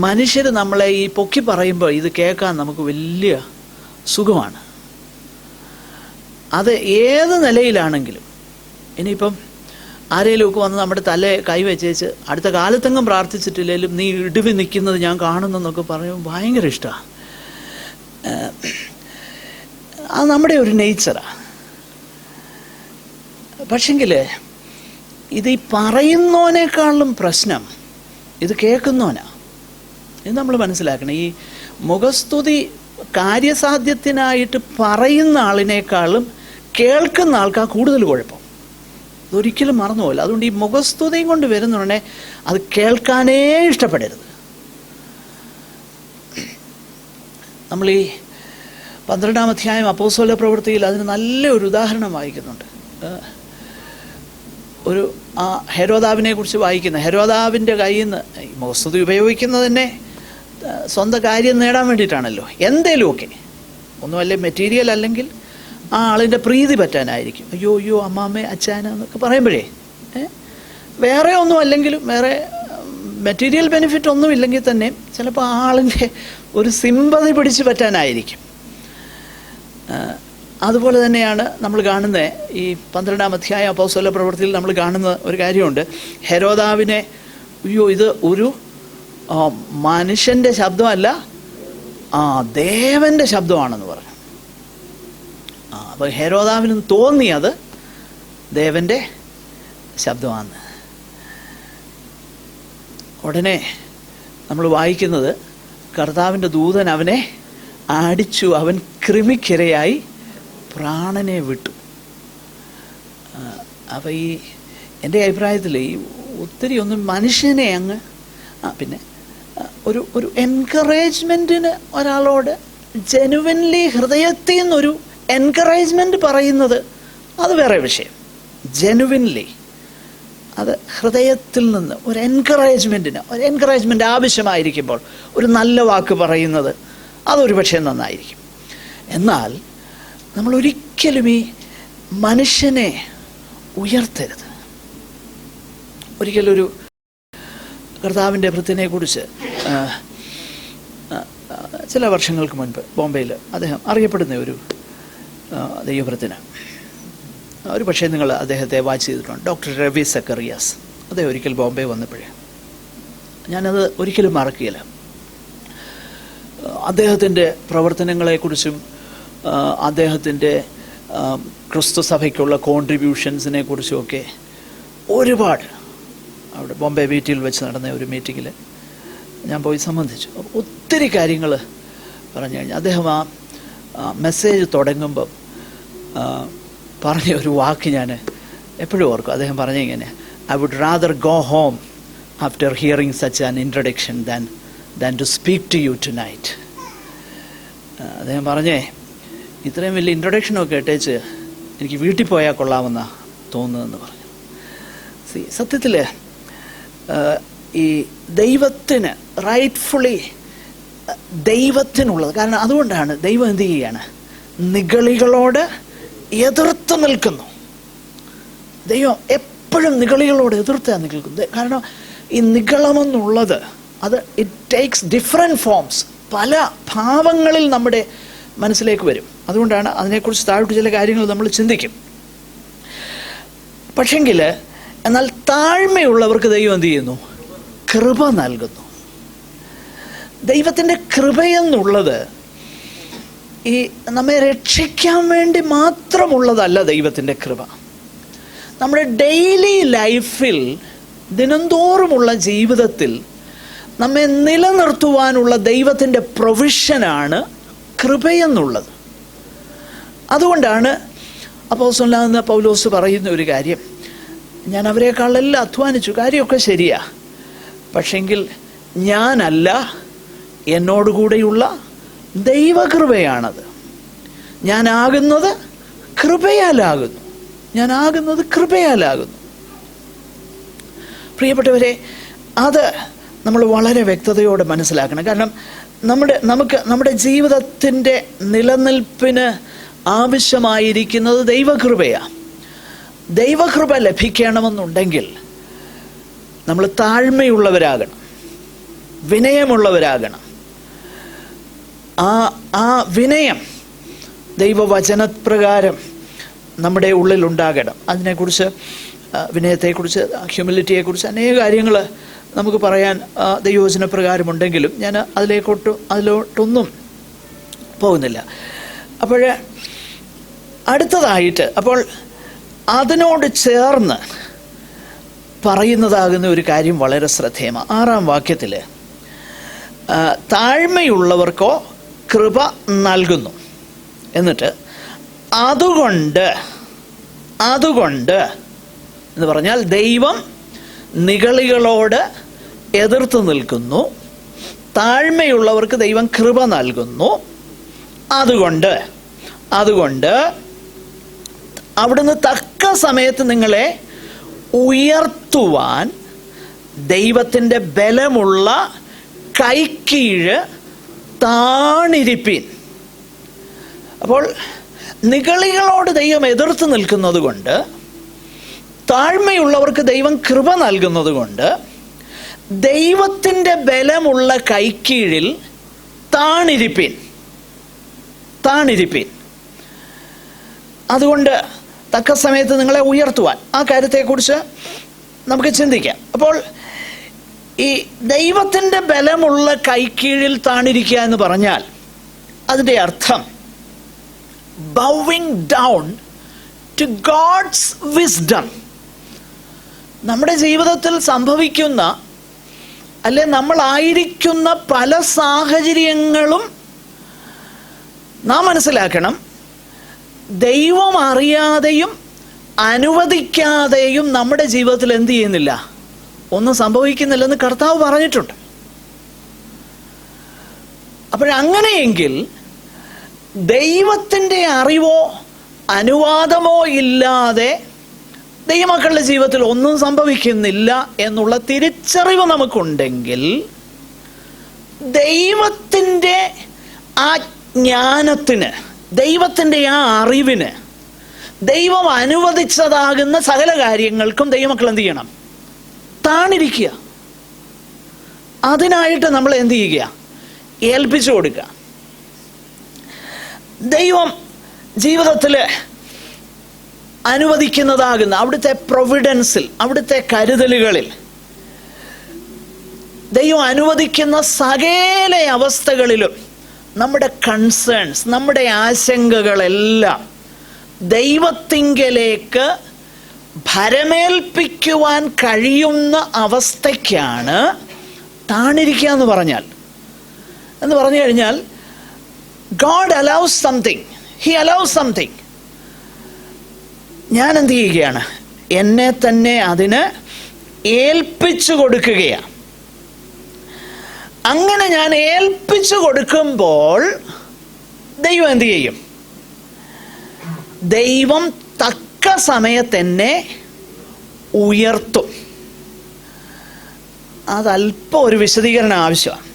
മനുഷ്യർ നമ്മളെ ഈ പൊക്കി പറയുമ്പോൾ ഇത് കേൾക്കാൻ നമുക്ക് വലിയ സുഖമാണ്. അത് ഏത് നിലയിലാണെങ്കിലും. ഇനിയിപ്പം ആരെങ്കിലുമൊക്കെ വന്ന് നമ്മുടെ തലയെ കൈവച്ചേച്ച് അടുത്ത കാലത്തെങ്ങും പ്രാർത്ഥിച്ചിട്ടില്ലെങ്കിലും നീ ഇടിവി നിൽക്കുന്നത് ഞാൻ കാണുന്നെന്നൊക്കെ പറയുമ്പോൾ ഭയങ്കര ഇഷ്ടമാണ്. അത് നമ്മുടെ ഒരു നേച്ചറാണ്. പക്ഷെങ്കിൽ ഇത് ഈ പറയുന്നവനേക്കാളും പ്രശ്നം ഇത് കേൾക്കുന്നവനാണ്. ഇത് നമ്മൾ മനസ്സിലാക്കണം. ഈ മുഖസ്തുതി കാര്യസാധ്യത്തിനായിട്ട് പറയുന്ന ആളിനേക്കാളും കേൾക്കുന്ന ആൾക്കാർ കൂടുതൽ കുഴപ്പം. അതൊരിക്കലും മറന്നുപോകില്ല. അതുകൊണ്ട് ഈ മുഖസ്തുതിയും കൊണ്ട് വരുന്നുണ്ടെ അത് കേൾക്കാനേ ഇഷ്ടപ്പെടരുത്. നമ്മൾ ഈ 12-ാം അധ്യായം അപ്പോസ്തല പ്രവൃത്തിയിൽ അതിന് നല്ലൊരു ഉദാഹരണം വായിക്കുന്നുണ്ട്. ഒരു ഹെരോദാവിനെ കുറിച്ച് വായിക്കുന്ന, ഹെരോദാവിൻ്റെ കയ്യിൽ നിന്ന് മുഖസ്തുതി ഉപയോഗിക്കുന്നത് തന്നെ സ്വന്തം കാര്യം നേടാൻ വേണ്ടിയിട്ടാണല്ലോ. എന്തേലുമൊക്കെ ഒന്നുമല്ലേ മെറ്റീരിയൽ, അല്ലെങ്കിൽ ആ ആളിൻ്റെ പ്രീതി പറ്റാനായിരിക്കും. അയ്യോ അമ്മാമ്മേ അച്ഛാന എന്നൊക്കെ പറയുമ്പോഴേ വേറെ ഒന്നും അല്ലെങ്കിലും, വേറെ മെറ്റീരിയൽ ബെനിഫിറ്റ് ഒന്നും ഇല്ലെങ്കിൽ തന്നെ ചിലപ്പോൾ ആ ആളിൻ്റെ ഒരു സിമ്പതി പിടിച്ച് പറ്റാനായിരിക്കും. അതുപോലെ തന്നെയാണ് നമ്മൾ കാണുന്നത് ഈ 12-ാം അധ്യായം അപ്പോസ്തല പ്രവൃത്തിയിൽ നമ്മൾ കാണുന്ന ഒരു കാര്യമുണ്ട്. ഹെരോദാവിനെ ഇത് ഒരു മനുഷ്യൻ്റെ ശബ്ദമല്ല, ദേവൻ്റെ ശബ്ദമാണെന്ന് പറഞ്ഞു. അപ്പോൾ ഹെരോദാവിനും തോന്നി അത് ദേവൻ്റെ ശബ്ദമാണ്. ഉടനെ നമ്മൾ വായിക്കുന്നത്, കർത്താവിൻ്റെ ദൂതൻ അവനെ അടിച്ചു, അവൻ കൃമിക്കിരയായി പ്രാണനെ വിട്ടു. അപ്പോൾ ഈ എൻ്റെ അഭിപ്രായത്തിൽ ഈ ഒത്തിരി ഒന്നും മനുഷ്യനെ അങ്ങ് പിന്നെ ഒരു എൻകറേജ്മെൻറ്റിന് ഒരാളോട് ജെനുവൻലി ഹൃദയത്തിൽ നിന്നൊരു എൻകറേജ്മെൻറ്റ് പറയുന്നത് അത് വേറെ വിഷയം. ജെനുവൻലി അത് ഹൃദയത്തിൽ നിന്ന് ഒരു എൻകറേജ്മെൻറ്റ് ആവശ്യമായിരിക്കുമ്പോൾ ഒരു നല്ല വാക്ക് പറയുന്നത് അതൊരു പക്ഷേ നന്നായിരിക്കും. എന്നാൽ നമ്മൾ ഒരിക്കലും ഈ മനുഷ്യനെ ഉയർത്തരുത്. ഒരിക്കലൊരു കർത്താവിൻ്റെ ഭൃത്യനെ കുറിച്ച് ചില വർഷങ്ങൾക്ക് മുൻപ് ബോംബെയിൽ അദ്ദേഹം അറിയപ്പെടുന്ന ഒരു ദൈവഭൃത്യനാണ്. ഒരു പക്ഷേ നിങ്ങൾ അദ്ദേഹത്തെ വാച്ച് ചെയ്തിട്ടുണ്ട്. ഡോക്ടർ രവി സക്കറിയാസ്. അദ്ദേഹം ഒരിക്കൽ ബോംബെ വന്നപ്പോഴേ ഞാനത് ഒരിക്കലും മറക്കുകയില്ല. അദ്ദേഹത്തിൻ്റെ പ്രവർത്തനങ്ങളെക്കുറിച്ചും അദ്ദേഹത്തിൻ്റെ ക്രിസ്തു സഭയ്ക്കുള്ള കോൺട്രിബ്യൂഷൻസിനെ കുറിച്ചുമൊക്കെ ഒരുപാട് അവിടെ ബോംബെ വീട്ടിൽ വെച്ച് നടന്ന ഒരു മീറ്റിങ്ങിൽ ഞാൻ പോയി സംബന്ധിച്ചു. ഒത്തിരി കാര്യങ്ങൾ പറഞ്ഞു കഴിഞ്ഞാൽ അദ്ദേഹം ആ മെസ്സേജ് തുടങ്ങുമ്പം പറഞ്ഞ ഒരു വാക്ക് ഞാൻ എപ്പോഴും ഓർക്കും. അദ്ദേഹം പറഞ്ഞ ഇങ്ങനെ, I would rather go home after hearing such an introduction than to speak to you tonight. അദ്ദേഹം പറഞ്ഞേ, ഇത്രയും വലിയ ഇൻട്രൊഡക്ഷനൊക്കെ ഇട്ടേച്ച് എനിക്ക് വീട്ടിൽ പോയാൽ കൊള്ളാമെന്നാണ് തോന്നുന്നതെന്ന് പറഞ്ഞു. സത്യത്തിൽ ഈ ദൈവത്തിന് റൈറ്റ്ഫുള്ളി ദൈവത്തിനുള്ളത്, കാരണം അതുകൊണ്ടാണ് ദൈവം എന്ത് ചെയ്യുകയാണ്, നിഗളികളോട് എതിർത്ത് നിൽക്കുന്നു. ദൈവം എപ്പോഴും നിഗളികളോട് എതിർത്താണ് നിൽക്കുന്നത്. കാരണം ഈ നിഗളമെന്നുള്ളത് അത് ഇറ്റ് ടേക്സ് ഡിഫറെൻറ്റ് ഫോംസ്, പല ഭാവങ്ങളിൽ നമ്മുടെ മനസ്സിലേക്ക് വരും. അതുകൊണ്ടാണ് അതിനെക്കുറിച്ച് താഴോട്ട് ചില കാര്യങ്ങൾ നമ്മൾ ചിന്തിക്കും. പക്ഷെങ്കിൽ എന്നാൽ താഴ്മയുള്ളവർക്ക് ദൈവം എന്ത് ചെയ്യുന്നു, കൃപ നൽകുന്നു. ദൈവത്തിൻ്റെ കൃപയെന്നുള്ളത് ഈ നമ്മെ രക്ഷിക്കാൻ വേണ്ടി മാത്രമുള്ളതല്ല. ദൈവത്തിൻ്റെ കൃപ നമ്മുടെ ഡെയിലി ലൈഫിൽ ദിനംതോറുമുള്ള ജീവിതത്തിൽ നമ്മെ നിലനിർത്തുവാനുള്ള ദൈവത്തിൻ്റെ പ്രൊവിഷനാണ് കൃപയെന്നുള്ളത്. അതുകൊണ്ടാണ് അപ്പോസ്തലനാകുന്ന പൗലോസ് പറയുന്ന ഒരു കാര്യം, ഞാൻ അവരെക്കാളെല്ലാം അധ്വാനിച്ചു, കാര്യമൊക്കെ ശരിയാ, പക്ഷെങ്കിൽ ഞാനല്ല, എന്നോടുകൂടെയുള്ള ദൈവകൃപയാണത്. ഞാനാകുന്നത് കൃപയാലാകുന്നു. പ്രിയപ്പെട്ടവരെ, അത് നമ്മൾ വളരെ വ്യക്തതയോടെ മനസ്സിലാക്കണം. കാരണം നമ്മുടെ ജീവിതത്തിൻ്റെ നിലനിൽപ്പിന് ആവശ്യമായിരിക്കുന്നത് ദൈവകൃപയാണ്. ദൈവകൃപ ലഭിക്കണമെന്നുണ്ടെങ്കിൽ നമ്മൾ താഴ്മയുള്ളവരാകണം, വിനയമുള്ളവരാകണം. ആ വിനയം ദൈവവചനപ്രകാരം നമ്മുടെ ഉള്ളിലുണ്ടാകണം. അതിനെക്കുറിച്ച്, വിനയത്തെക്കുറിച്ച്, ഹ്യൂമിലിറ്റിയെക്കുറിച്ച് അനേക കാര്യങ്ങൾ നമുക്ക് പറയാൻ ദൈവവചനപ്രകാരമുണ്ടെങ്കിലും ഞാൻ അതിലോട്ടൊന്നും പോകുന്നില്ല. അപ്പോൾ അടുത്തതായിട്ട്, അപ്പോൾ അതിനോട് ചേർന്ന് പറയുന്നതാകുന്ന ഒരു കാര്യം വളരെ ശ്രദ്ധേയമാണ്. 6-ാം വാക്യത്തിൽ താഴ്മയുള്ളവർക്കോ കൃപ നൽകുന്നു. എന്നിട്ട് അതുകൊണ്ട് എന്ന് പറഞ്ഞാൽ ദൈവം നിഗളികളോട് എതിർത്ത് നിൽക്കുന്നു, താഴ്മയുള്ളവർക്ക് ദൈവം കൃപ നൽകുന്നു. അതുകൊണ്ട് അവിടുന്ന് തക്ക സമയത്ത് നിങ്ങളെ ഉയർത്തുവാൻ ദൈവത്തിൻ്റെ ബലമുള്ള കൈക്കീഴ് താണിരിപ്പീൻ. അപ്പോൾ നിഗളികളോട് ദൈവം എതിർത്ത് നിൽക്കുന്നത് കൊണ്ട്, താഴ്മയുള്ളവർക്ക് ദൈവം കൃപ നൽകുന്നത് കൊണ്ട്, ദൈവത്തിൻ്റെ ബലമുള്ള കൈക്കീഴിൽ താണിരിപ്പീൻ. അതുകൊണ്ട് തക്ക സമയത്ത് നിങ്ങളെ ഉയർത്തുവാൻ, ആ കാര്യത്തെക്കുറിച്ച് നമുക്ക് ചിന്തിക്കാം. അപ്പോൾ ഈ ദൈവത്തിൻ്റെ ബലമുള്ള കൈക്കീഴിൽ താണിരിക്കുക എന്ന് പറഞ്ഞാൽ അതിൻ്റെ അർത്ഥം ബൗവിങ് ഡൗൺ ടു ഗോഡ്സ് വിസ്ഡം. നമ്മുടെ ജീവിതത്തിൽ സംഭവിക്കുന്ന, അല്ലെ നമ്മളായിരിക്കുന്ന പല സാഹചര്യങ്ങളും നാം മനസ്സിലാക്കണം, ദൈവം അറിയാതെയും അനുവദിക്കാതെയും നമ്മുടെ ജീവിതത്തിൽ എന്ത് ചെയ്യുന്നില്ല, ഒന്നും സംഭവിക്കുന്നില്ലെന്ന് കർത്താവ് പറഞ്ഞിട്ടുണ്ട്. അപ്പോഴങ്ങനെയെങ്കിൽ ദൈവത്തിൻ്റെ അറിവോ അനുവാദമോ ഇല്ലാതെ ദൈവമക്കളുടെ ജീവിതത്തിൽ ഒന്നും സംഭവിക്കുന്നില്ല എന്നുള്ള തിരിച്ചറിവ് നമുക്കുണ്ടെങ്കിൽ, ദൈവത്തിൻ്റെ ആ ജ്ഞാനത്തിന്, ദൈവത്തിൻ്റെ ആ അറിവിന്, ദൈവം അനുവദിച്ചതാകുന്ന സകല കാര്യങ്ങൾക്കും ദൈവമക്കൾ എന്ത് ചെയ്യണം, താണിരിക്കുക. അതിനായിട്ട് നമ്മൾ എന്ത് ചെയ്യുക, ഏൽപ്പിച്ചു കൊടുക്കുക. ദൈവം ജീവിതത്തിൽ അനുവദിക്കുന്നതാകുന്ന അവിടുത്തെ പ്രൊവിഡൻസിൽ, അവിടുത്തെ കരുതലുകളിൽ ദൈവം അനുവദിക്കുന്ന സകല അവസ്ഥകളിലും നമ്മുടെ കൺസേൺസ്, നമ്മുടെ ആശങ്കകളെല്ലാം ദൈവത്തിങ്കലേക്ക് ഭരമേൽപ്പിക്കുവാൻ കഴിയുന്ന അവസ്ഥയ്ക്കാണ് താണിരിക്കുക എന്ന് പറഞ്ഞു കഴിഞ്ഞാൽ God allows something, he allows something. ഞാൻ എന്ത് ചെയ്യുകയാണ്? എന്നെ തന്നെ അതിന് ഏൽപ്പിച്ചു കൊടുക്കുകയാണ്. അങ്ങനെ ഞാൻ ഏൽപ്പിച്ചു കൊടുക്കുമ്പോൾ ദൈവം എന്ത് ചെയ്യും? ദൈവം തക്ക സമയത്ത് എന്നെ ഉയർത്തും. അതല്പം ഒരു വിശദീകരണം ആവശ്യമാണ്.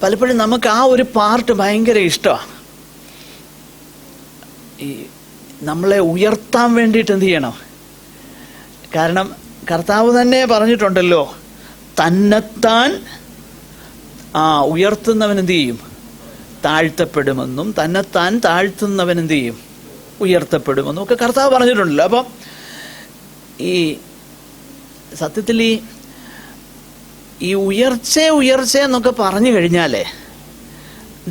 പലപ്പോഴും നമുക്ക് ആ ഒരു പാർട്ട് ഭയങ്കര ഇഷ്ടമാണ്. ഈ നമ്മളെ ഉയർത്താൻ വേണ്ടിയിട്ട് എന്ത് ചെയ്യണം? കാരണം കർത്താവ് തന്നെ പറഞ്ഞിട്ടുണ്ടല്ലോ, തന്നെത്താൻ ഉയർത്തുന്നവൻ എന്ത് ചെയ്യും? താഴ്ത്തപ്പെടുമെന്നും തന്നെത്താൻ താഴ്ത്തുന്നവൻ എന്ത് ചെയ്യും? ഉയർത്തപ്പെടുമെന്നും ഒക്കെ കർത്താവ് പറഞ്ഞിട്ടുണ്ടല്ലോ. അപ്പം ഈ സത്യത്തിൽ ഈ ഉയർച്ച എന്നൊക്കെ പറഞ്ഞു കഴിഞ്ഞാലേ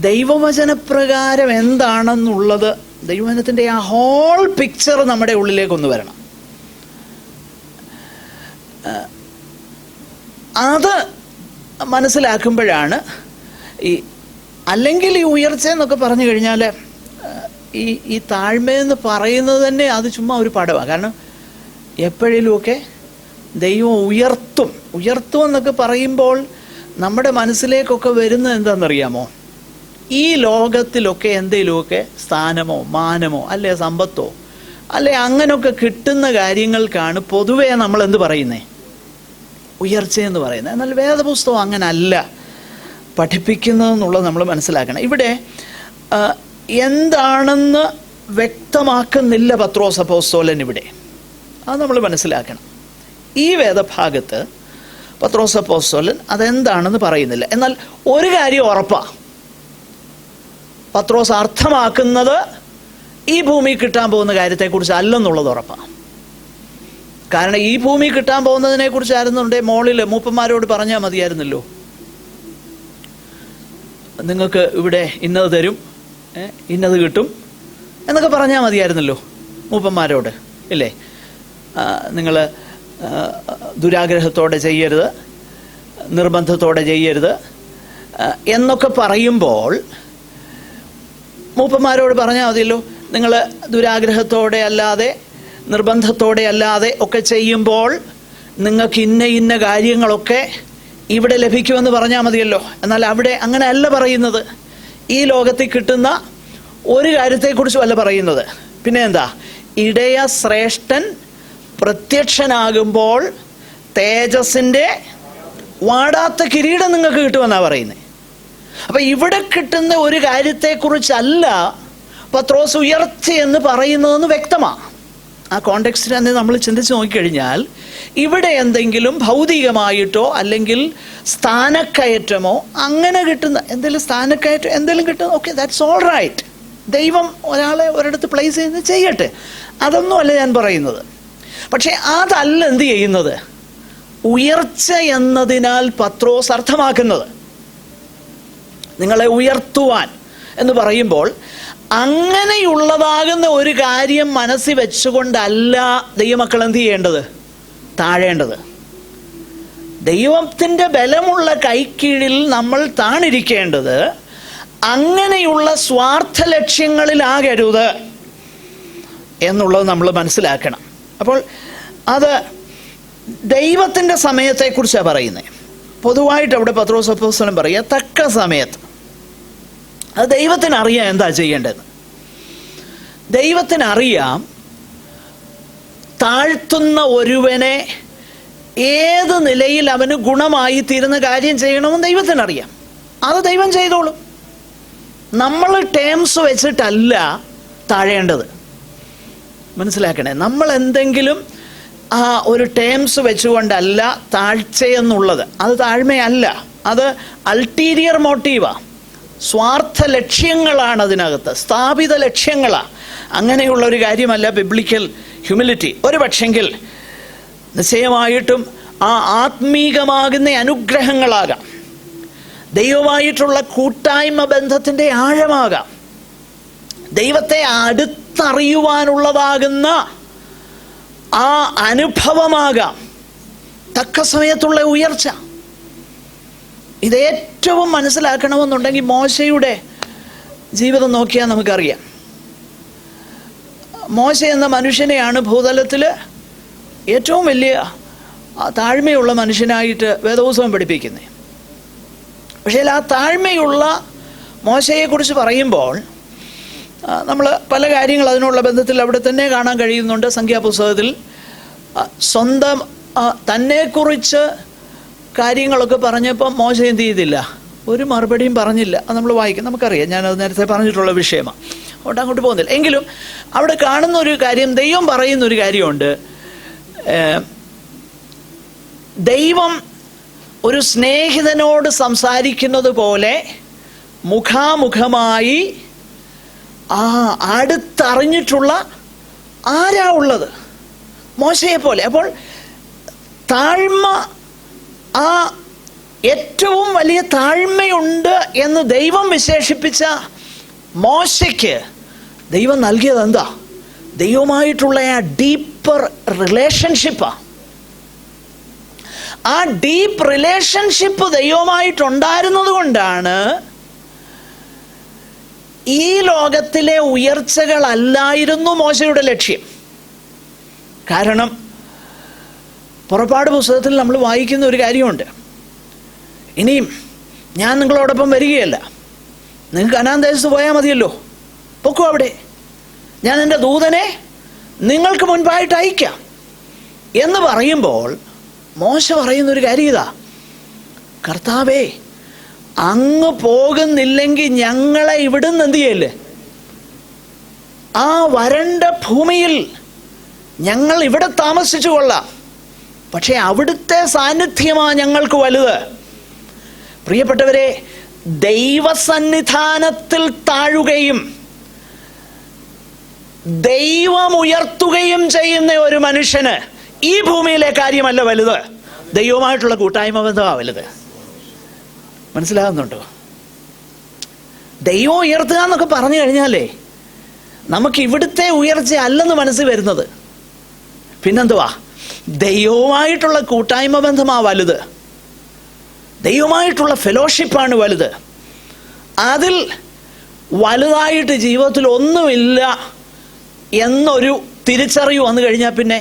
ദൈവവചനപ്രകാരം എന്താണെന്നുള്ളത്, ദൈവവചനത്തിൻ്റെ ആ ഹോൾ പിക്ചർ നമ്മുടെ ഉള്ളിലേക്കൊന്ന് വരണം. അത് മനസ്സിലാക്കുമ്പോഴാണ് അല്ലെങ്കിൽ ഈ ഉയർച്ച എന്നൊക്കെ പറഞ്ഞു കഴിഞ്ഞാൽ ഈ താഴ്മയെന്ന് പറയുന്നത് തന്നെ അത് ചുമ്മാ ഒരു പടമാണ്. കാരണം എപ്പോഴേലുമൊക്കെ ദൈവം ഉയർത്തും എന്നൊക്കെ പറയുമ്പോൾ നമ്മുടെ മനസ്സിലേക്കൊക്കെ വരുന്നത് എന്താണെന്നറിയാമോ? ഈ ലോകത്തിലൊക്കെ എന്തെങ്കിലുമൊക്കെ സ്ഥാനമോ മാനമോ അല്ലെ സമ്പത്തോ അല്ലെ അങ്ങനെയൊക്കെ കിട്ടുന്ന കാര്യങ്ങൾക്കാണ് പൊതുവേ നമ്മൾ എന്ത് പറയുന്നേ? ഉയർച്ചയെന്ന് പറയുന്നത്. എന്നാൽ വേദപുസ്തകം അങ്ങനെ അല്ല പഠിപ്പിക്കുന്നതെന്നുള്ളത് നമ്മൾ മനസ്സിലാക്കണം. ഇവിടെ എന്താണെന്ന് വ്യക്തമാക്കുന്നില്ല പത്രോസ് അപ്പോസ്തലൻ ഇവിടെ. അത് നമ്മൾ മനസ്സിലാക്കണം. ഈ വേദഭാഗത്ത് പത്രോസ് അപ്പോസ്തലൻ അതെന്താണെന്ന് പറയുന്നില്ല. എന്നാൽ ഒരു കാര്യം ഉറപ്പാണ്, പത്രോസ് അർത്ഥമാക്കുന്നത് ഈ ഭൂമി കിട്ടാൻ പോകുന്ന കാര്യത്തെക്കുറിച്ച് അല്ലെന്നുള്ളത് ഉറപ്പാണ്. കാരണം ഈ ഭൂമി കിട്ടാൻ പോകുന്നതിനെ കുറിച്ചായിരുന്നുണ്ടേ മോളിൽ മൂപ്പന്മാരോട് പറഞ്ഞാൽ മതിയായിരുന്നല്ലോ, നിങ്ങൾക്ക് ഇവിടെ ഇന്നത് തരും, ഇന്നത് കിട്ടും എന്നൊക്കെ പറഞ്ഞാൽ മതിയായിരുന്നല്ലോ മൂപ്പന്മാരോട്, ഇല്ലേ? നിങ്ങൾ ദുരാഗ്രഹത്തോടെ ചെയ്യരുത്, നിർബന്ധത്തോടെ ചെയ്യരുത് എന്നൊക്കെ പറയുമ്പോൾ മൂപ്പന്മാരോട് പറഞ്ഞാൽ മതിയല്ലോ, നിങ്ങൾ ദുരാഗ്രഹത്തോടെ അല്ലാതെ നിർബന്ധത്തോടെ അല്ലാതെ ഒക്കെ ചെയ്യുമ്പോൾ നിങ്ങൾക്ക് ഇന്ന കാര്യങ്ങളൊക്കെ ഇവിടെ ലഭിക്കുമെന്ന് പറഞ്ഞാൽ മതിയല്ലോ. എന്നാൽ അവിടെ അങ്ങനെ അല്ല പറയുന്നത്. ഈ ലോകത്തിൽ കിട്ടുന്ന ഒരു കാര്യത്തെക്കുറിച്ചും അല്ല പറയുന്നത്. പിന്നെ എന്താ? ഇടയ ശ്രേഷ്ഠൻ പ്രത്യക്ഷനാകുമ്പോൾ തേജസ്സിൻ്റെ വാടാത്ത കിരീടം നിങ്ങൾക്ക് കിട്ടുമെന്നാണ് പറയുന്നത്. അപ്പം ഇവിടെ കിട്ടുന്ന ഒരു കാര്യത്തെക്കുറിച്ചല്ല പത്രോസ് ഉയർച്ച എന്ന് പറയുന്നതെന്ന് വ്യക്തമാണ്. ആ കോണ്ടെക്സ്റ്റിൽ തന്നെ നമ്മൾ ചിന്തിച്ച് നോക്കിക്കഴിഞ്ഞാൽ ഇവിടെ എന്തെങ്കിലും ഭൗതികമായിട്ടോ അല്ലെങ്കിൽ സ്ഥാനക്കയറ്റമോ അങ്ങനെ കിട്ടുന്ന എന്തെങ്കിലും സ്ഥാനക്കയറ്റം എന്തെങ്കിലും കിട്ടുന്ന, ഓക്കെ, ദാറ്റ്സ് ഓൾ റൈറ്റ്. ദൈവം ഒരാളെ ഒരിടത്ത് പ്ലേസ് ചെയ്യുന്നത് ചെയ്യട്ടെ, അതൊന്നും അല്ല ഞാൻ പറയുന്നത്. പക്ഷെ അതല്ല എന്ത് ചെയ്യുന്നത്? ഉയർച്ച എന്നതിനാൽ പത്രോസ് അർത്ഥമാക്കുന്നത്. നിങ്ങളെ ഉയർത്തുവാൻ എന്ന് പറയുമ്പോൾ അങ്ങനെയുള്ളതാകുന്ന ഒരു കാര്യം മനസ്സിൽ വെച്ചുകൊണ്ടല്ല ദൈവമക്കൾ എന്ത് ചെയ്യേണ്ടത്? താഴേണ്ടത്. ദൈവത്തിൻ്റെ ബലമുള്ള കൈക്കീഴിൽ നമ്മൾ താണിരിക്കേണ്ടത് അങ്ങനെയുള്ള സ്വാർത്ഥ ലക്ഷ്യങ്ങളിലാകരുത് എന്നുള്ളത് നമ്മൾ മനസ്സിലാക്കണം. അപ്പോൾ അത് ദൈവത്തിൻ്റെ സമയത്തെക്കുറിച്ചാണ് പറയുന്നത്. പൊതുവായിട്ട് അവിടെ പത്രോസ് അപ്പോസ്തലൻ പറയുക തക്ക സമയത്ത്. അത് ദൈവത്തിനറിയാം എന്താ ചെയ്യേണ്ടത്. ദൈവത്തിനറിയാം താഴ്ത്തുന്ന ഒരുവനെ ഏത് നിലയിൽ അവന് ഗുണമായി തീരുന്ന കാര്യം ചെയ്യണമെന്ന് ദൈവത്തിനറിയാം. അത് ദൈവം ചെയ്തോളും. നമ്മൾ ടേംസ് വെച്ചിട്ടല്ല താഴേണ്ടത്, മനസ്സിലാക്കണേ. നമ്മൾ എന്തെങ്കിലും ഒരു ടേംസ് വെച്ചുകൊണ്ടല്ല താഴ്ചയെന്നുള്ളത്. അത് താഴ്മയല്ല, അത് അൾട്ടീരിയർ മോട്ടീവാണ്. സ്വാർത്ഥ ലക്ഷ്യങ്ങളാണ് അതിനകത്ത്, സ്ഥാപിത ലക്ഷ്യങ്ങളാണ്. അങ്ങനെയുള്ള ഒരു കാര്യമല്ല ബിബ്ലിക്കൽ ഹ്യൂമിലിറ്റി. ഒരു പക്ഷെങ്കിൽ നിശ്ചയമായിട്ടും ആ ആത്മീകമാകുന്ന അനുഗ്രഹങ്ങളാകാം, ദൈവമായിട്ടുള്ള കൂട്ടായ്മ ബന്ധത്തിൻ്റെ ആഴമാകാം, ദൈവത്തെ അടുത്തറിയുവാനുള്ളതാകുന്ന ആ അനുഭവമാകാം, തക്ക സമയത്തുള്ള ഉയർച്ച. ഇതേറ്റവും മനസ്സിലാക്കണമെന്നുണ്ടെങ്കിൽ മോശയുടെ ജീവിതം നോക്കിയാൽ നമുക്കറിയാം. മോശ എന്ന മനുഷ്യനെയാണ് ഭൂതലത്തിൽ ഏറ്റവും വലിയ താഴ്മയുള്ള മനുഷ്യനായിട്ട് വേദപുസ്തകം പഠിപ്പിക്കുന്നത്. പക്ഷേ ആ താഴ്മയുള്ള മോശയെക്കുറിച്ച് പറയുമ്പോൾ നമ്മൾ പല കാര്യങ്ങൾ അതിനുള്ള ബന്ധത്തിൽ അവിടെ തന്നെ കാണാൻ കഴിയുന്നുണ്ട്. സംഖ്യാപുസ്തകത്തിൽ സ്വന്തം തന്നെക്കുറിച്ച് കാര്യങ്ങളൊക്കെ പറഞ്ഞപ്പോൾ മോശ എന്ത് ചെയ്തില്ല? ഒരു മറുപടിയും പറഞ്ഞില്ല. അത് നമ്മൾ വായിക്കും, നമുക്കറിയാം. ഞാനത് നേരത്തെ പറഞ്ഞിട്ടുള്ള വിഷയമാണ്, അതുകൊണ്ട് അങ്ങോട്ട് പോകുന്നില്ല. എങ്കിലും അവിടെ കാണുന്ന ഒരു കാര്യം, ദൈവം പറയുന്നൊരു കാര്യമുണ്ട്. ദൈവം ഒരു സ്നേഹിതനോട് സംസാരിക്കുന്നത് പോലെ മുഖാമുഖമായി അടുത്തറിഞ്ഞിട്ടുള്ള ആരാ ഉള്ളത്? മോശയെ പോലെ. അപ്പോൾ താഴ്മ, ആ ഏറ്റവും വലിയ താഴ്മയുണ്ട് എന്ന് ദൈവം വിശേഷിപ്പിച്ച മോശയ്ക്ക് ദൈവം നൽകിയത് എന്താ? ദൈവമായിട്ടുള്ള ആ ഡീപ്പർ റിലേഷൻഷിപ്പാണ്. ആ ഡീപ്പ് റിലേഷൻഷിപ്പ് ദൈവമായിട്ടുണ്ടായിരുന്നത് കൊണ്ടാണ് ഈ ലോകത്തിലെ ഉയർച്ചകളല്ലായിരുന്നു മോശയുടെ ലക്ഷ്യം. കാരണം പുറപ്പാട് പുസ്തകത്തിൽ നമ്മൾ വായിക്കുന്ന ഒരു കാര്യമുണ്ട്. ഇനിയും ഞാൻ നിങ്ങളോടൊപ്പം വരികയല്ല, നിങ്ങൾക്ക് കനാൻ ദേശത്ത് പോയാൽ മതിയല്ലോ, പൊക്കോ അവിടെ, ഞാൻ എൻ്റെ ദൂതനെ നിങ്ങൾക്ക് മുൻപായിട്ട് അയക്കാം എന്ന് പറയുമ്പോൾ മോശ പറയുന്നൊരു കാര്യം ഇതാ: കർത്താവേ, അങ്ങ് പോകുന്നില്ലെങ്കിൽ ഞങ്ങളെ ഇവിടുന്ന് എന്ത് ചെയ്യല്ലേ? ആ വരണ്ട ഭൂമിയിൽ ഞങ്ങൾ ഇവിടെ താമസിച്ചു കൊള്ളാം, പക്ഷേ അവിടുത്തെ സാന്നിധ്യമാണ് ഞങ്ങൾക്ക് വലുത്. പ്രിയപ്പെട്ടവരെ, ദൈവസന്നിധാനത്തിൽ താഴുകയും ദൈവം ഉയർത്തുകയും ചെയ്യുന്ന ഒരു മനുഷ്യന് ഈ ഭൂമിയിലെ കാര്യമല്ല വലുത്, ദൈവമായിട്ടുള്ള കൂട്ടായ്മ ബന്ധമാണ് വലുത്. മനസ്സിലാകുന്നുണ്ടോ? ദൈവം ഉയർത്തുക എന്നൊക്കെ പറഞ്ഞു കഴിഞ്ഞാലേ നമുക്ക് ഇവിടുത്തെ ഉയർച്ച അല്ലെന്ന് മനസ്സിൽ വരുന്നത്. പിന്നെന്തുവാ? ദൈവവുമായിട്ടുള്ള കൂട്ടായ്മ ബന്ധമാണ് വലുത്, ദൈവമായിട്ടുള്ള ഫെലോഷിപ്പാണ് വലുത്. അതിൽ വലുതായിട്ട് ജീവിതത്തിൽ ഒന്നുമില്ല എന്നൊരു തിരിച്ചറിവ് വന്നു കഴിഞ്ഞാൽ പിന്നെ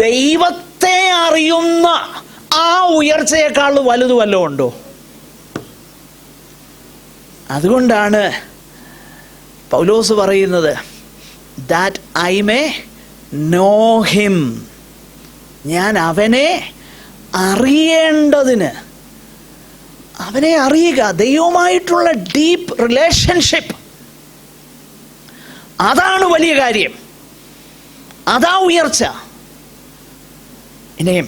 ദൈവത്തെ അറിയുന്ന ആ ഉയർച്ചയേക്കാൾ വലുത് വല്ലതും ഉണ്ടോ? അതുകൊണ്ടാണ് പൗലോസ് പറയുന്നത്, that I may know him, ഞാൻ അവനെ അറിയേണ്ടതിന്. അവനെ അറിയുക, ദൈവമായിട്ടുള്ള ഡീപ്പ് റിലേഷൻഷിപ്പ്, അതാണ് വലിയ കാര്യം, അതാ ഉയർച്ച. ഇനിയും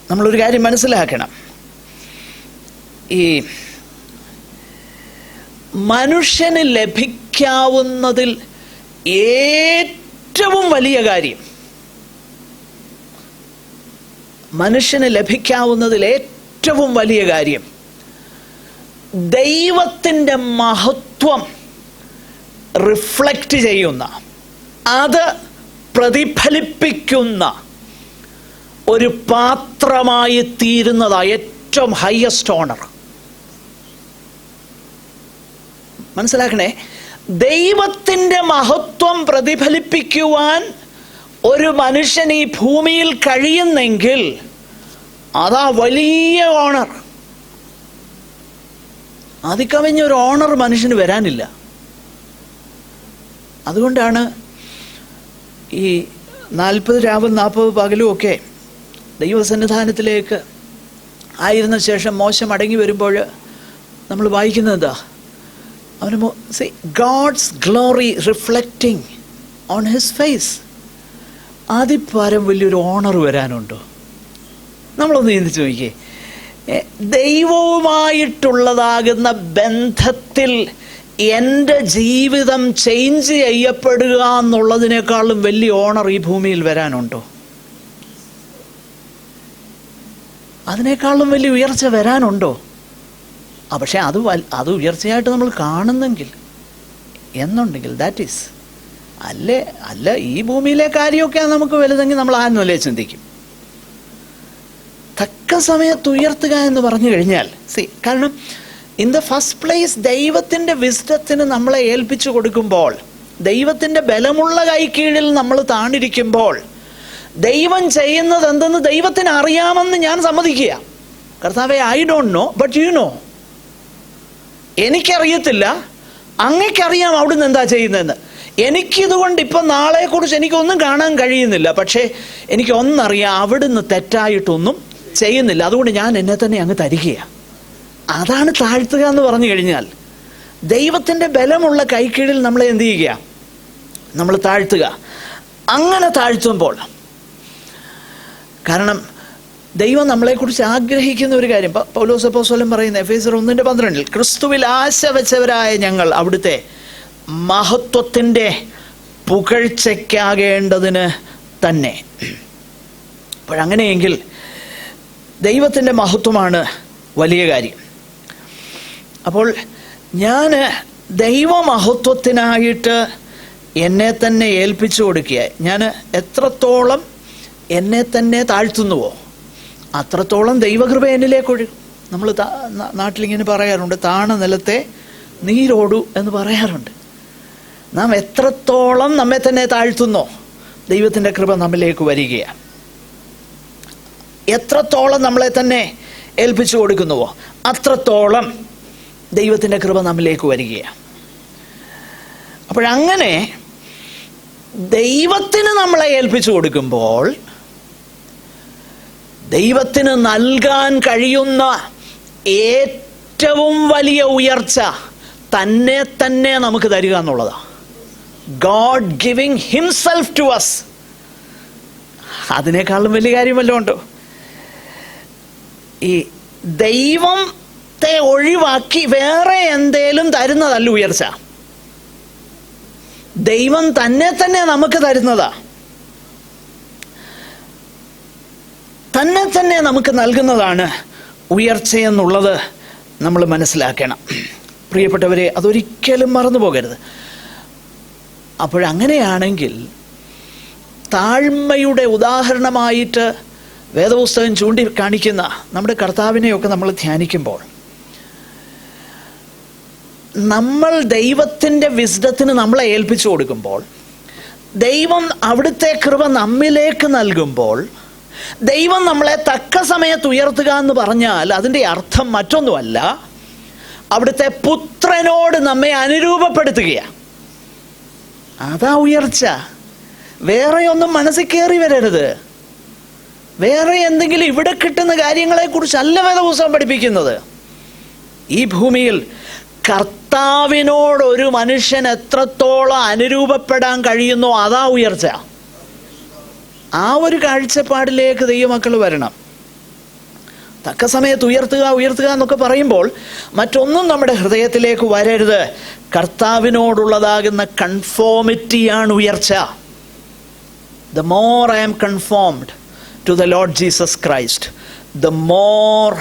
നമ്മളൊരു കാര്യം മനസ്സിലാക്കണം. ഈ മനുഷ്യന് ലഭിക്കാവുന്നതിൽ ഏറ്റവും വലിയ കാര്യം, മനുഷ്യന് ലഭിക്കാവുന്നതിൽ ഏറ്റവും വലിയ കാര്യം ദൈവത്തിൻ്റെ മഹത്വം റിഫ്ലക്റ്റ് ചെയ്യുന്ന, അത് പ്രതിഫലിപ്പിക്കുന്ന ഒരു പാത്രമായി തീരുന്നതാണ് ഏറ്റവും ഹയസ്റ്റ് ഓണർ. മനസ്സിലാക്കണേ, ദൈവത്തിൻ്റെ മഹത്വം പ്രതിഫലിപ്പിക്കുവാൻ ഒരു മനുഷ്യൻ ഈ ഭൂമിയിൽ കഴിയുന്നെങ്കിൽ അതാ വലിയ ഓണർ. അതിക്കവിഞ്ഞൊരു ഓണർ മനുഷ്യന് വരാനില്ല. അതുകൊണ്ടാണ് ഈ 40 രാവും 40 പകലും ഒക്കെ ദൈവസന്നിധാനത്തിലേക്ക് ആയിരുന്ന ശേഷം മോശ മടങ്ങി വരുമ്പോൾ നമ്മൾ വായിക്കുന്നത് എന്താ? അവന് God's glory reflecting on his face. അതിപ്പരം വലിയൊരു ഓണർ വരാനുണ്ടോ? നമ്മളൊന്ന് ചിന്തിച്ച് നോക്കിയേ. ദൈവവുമായിട്ടുള്ളതാകുന്ന ബന്ധത്തിൽ എൻ്റെ ജീവിതം ചേഞ്ച് ചെയ്യപ്പെടുക എന്നുള്ളതിനേക്കാളും വലിയ ഓണർ ഈ ഭൂമിയിൽ വരാനുണ്ടോ? അതിനേക്കാളും വലിയ ഉയർച്ച വരാനുണ്ടോ? പക്ഷേ അത് ഉയർച്ചയായിട്ട് നമ്മൾ കാണുന്നെങ്കിൽ എന്നുണ്ടെങ്കിൽ ദാറ്റ് ഈസ് അല്ല ഈ ഭൂമിയിലെ കാര്യമൊക്കെയാണ് നമുക്ക് വലുതെങ്കിൽ നമ്മൾ ആന്നല്ലേ ചിന്തിക്കും. തക്ക സമയത്ത് ഉയർത്തുക എന്ന് പറഞ്ഞു കഴിഞ്ഞാൽ കാരണം ഇൻ ദ ഫസ്റ്റ് പ്ലേസ് ദൈവത്തിൻ്റെ വിസ്ഡത്തിന് നമ്മളെ ഏൽപ്പിച്ചു കൊടുക്കുമ്പോൾ, ദൈവത്തിൻ്റെ ബലമുള്ള കൈക്കീഴിൽ നമ്മൾ താണിരിക്കുമ്പോൾ, ദൈവം ചെയ്യുന്നത് എന്തെന്ന് ദൈവത്തിന് അറിയാമെന്ന് ഞാൻ സമ്മതിക്കുക. കർത്താവേ, I don't know but you know. എനിക്കറിയത്തില്ല, അങ്ങയ്ക്കറിയാം അവിടുന്ന് എന്താ ചെയ്യുന്നതെന്ന്. എനിക്കിതുകൊണ്ട് ഇപ്പം നാളെക്കുറിച്ച് എനിക്കൊന്നും കാണാൻ കഴിയുന്നില്ല, പക്ഷേ എനിക്കൊന്നറിയാം, അവിടുന്ന് തെറ്റായിട്ടൊന്നും ചെയ്യുന്നില്ല. അതുകൊണ്ട് ഞാൻ എന്നെ തന്നെ അങ്ങ് തരികയാണ്. അതാണ് താഴ്ത്തുക എന്ന് പറഞ്ഞു കഴിഞ്ഞാൽ. ദൈവത്തിൻ്റെ ബലമുള്ള കൈക്കീഴിൽ നമ്മളെ എന്ത് ചെയ്യുക? നമ്മൾ താഴ്ത്തുക. അങ്ങനെ താഴ്ത്തുമ്പോൾ, കാരണം ദൈവം നമ്മളെക്കുറിച്ച് ആഗ്രഹിക്കുന്ന ഒരു കാര്യം പൗലോസ് അപ്പോസ്തലൻ പറയുന്ന എഫേസ്യർ 1:12 ക്രിസ്തുവിൽ ആശ വെച്ചവരായ ഞങ്ങൾ അവിടുത്തെ മഹത്വത്തിൻ്റെ പുകഴ്ചയ്ക്കാകേണ്ടതിന് തന്നെ. അപ്പോഴങ്ങനെയെങ്കിൽ ദൈവത്തിൻ്റെ മഹത്വമാണ് വലിയ കാര്യം. അപ്പോൾ ഞാൻ ദൈവമഹത്വത്തിനായിട്ട് എന്നെ തന്നെ ഏൽപ്പിച്ചു കൊടുക്കുക. ഞാൻ എത്രത്തോളം എന്നെ തന്നെ താഴ്ത്തുന്നുവോ അത്രത്തോളം ദൈവകൃപ എന്നിലേക്കൊഴുകും. നമ്മൾ നാട്ടിലിങ്ങനെ പറയാറുണ്ട്, താണ നിലത്തെ നീരോടു എന്ന് പറയാറുണ്ട്. നാം എത്രത്തോളം നമ്മെ തന്നെ താഴ്ത്തുന്നോ ദൈവത്തിൻ്റെ കൃപ നമ്മിലേക്ക് വരികയാണ്. എത്രത്തോളം നമ്മളെ തന്നെ ഏൽപ്പിച്ചു കൊടുക്കുന്നുവോ അത്രത്തോളം ദൈവത്തിൻ്റെ കൃപ നമ്മിലേക്ക് വരികയാണ്. അപ്പോഴങ്ങനെ ദൈവത്തിന് നമ്മളെ ഏൽപ്പിച്ചു കൊടുക്കുമ്പോൾ ദൈവത്തിന് നൽകാൻ കഴിയുന്ന ഏറ്റവും വലിയ ഉയർച്ച തന്നെ തന്നെ നമുക്ക് തരിക എന്നുള്ളതാണ്. God giving himself to us. അതിനേക്കാളും വലിയ കാര്യം വല്ലതും ഉണ്ടോ? ഈ ദൈവത്തെ ഒഴിവാക്കി വേറെ എന്തേലും തരുന്നതല്ല ഉയർച്ച. ദൈവം തന്നെ തന്നെ നമുക്ക് തരുന്നതാ, തന്നെ തന്നെ നമുക്ക് നൽകുന്നതാണ് ഉയർച്ചയെന്നുള്ളത് നമ്മൾ മനസ്സിലാക്കണം. പ്രിയപ്പെട്ടവരെ, അതൊരിക്കലും മറന്നു പോകരുത്. അപ്പോഴങ്ങനെയാണെങ്കിൽ താഴ്മയുടെ ഉദാഹരണമായിട്ട് വേദപുസ്തകം ചൂണ്ടിക്കാണിക്കുന്ന നമ്മുടെ കർത്താവിനെയൊക്കെ നമ്മൾ ധ്യാനിക്കുമ്പോൾ, നമ്മൾ ദൈവത്തിൻ്റെ വിസ്ഡത്തിന് നമ്മളെ ഏൽപ്പിച്ചു കൊടുക്കുമ്പോൾ, ദൈവം അവിടുത്തെ കൃപ നമ്മിലേക്ക് നൽകുമ്പോൾ, ദൈവം നമ്മളെ തക്ക സമയത്ത് ഉയർത്തുക എന്ന് പറഞ്ഞാൽ അതിൻ്റെ അർത്ഥം മറ്റൊന്നുമല്ല, അവിടുത്തെ പുത്രനോട് നമ്മെ അനുരൂപപ്പെടുത്തുകയാണ്. അതാ ഉയർച്ച. വേറെ ഒന്നും മനസ്സിൽ കയറി വരരുത്. വേറെ എന്തെങ്കിലും ഇവിടെ കിട്ടുന്ന കാര്യങ്ങളെക്കുറിച്ചല്ല വേദപുസ്തകം പഠിപ്പിക്കുന്നത്. ഈ ഭൂമിയിൽ കർത്താവിനോട് ഒരു മനുഷ്യൻ എത്രത്തോളം അനുരൂപപ്പെടാൻ കഴിയുന്നോ അതാ ഉയർച്ച. ആ ഒരു കാഴ്ചപ്പാടിലേക്ക് ദൈവമക്കൾ വരണം. തക്ക സമയത്ത് ഉയർത്തുക ഉയർത്തുക എന്നൊക്കെ പറയുമ്പോൾ മറ്റൊന്നും നമ്മുടെ ഹൃദയത്തിലേക്ക് വരരുത്. കർത്താവിനോടുള്ളതാകുന്ന കൺഫോമിറ്റിയാണ് ഉയർച്ച. The more I am conformed to the Lord Jesus Christ, the more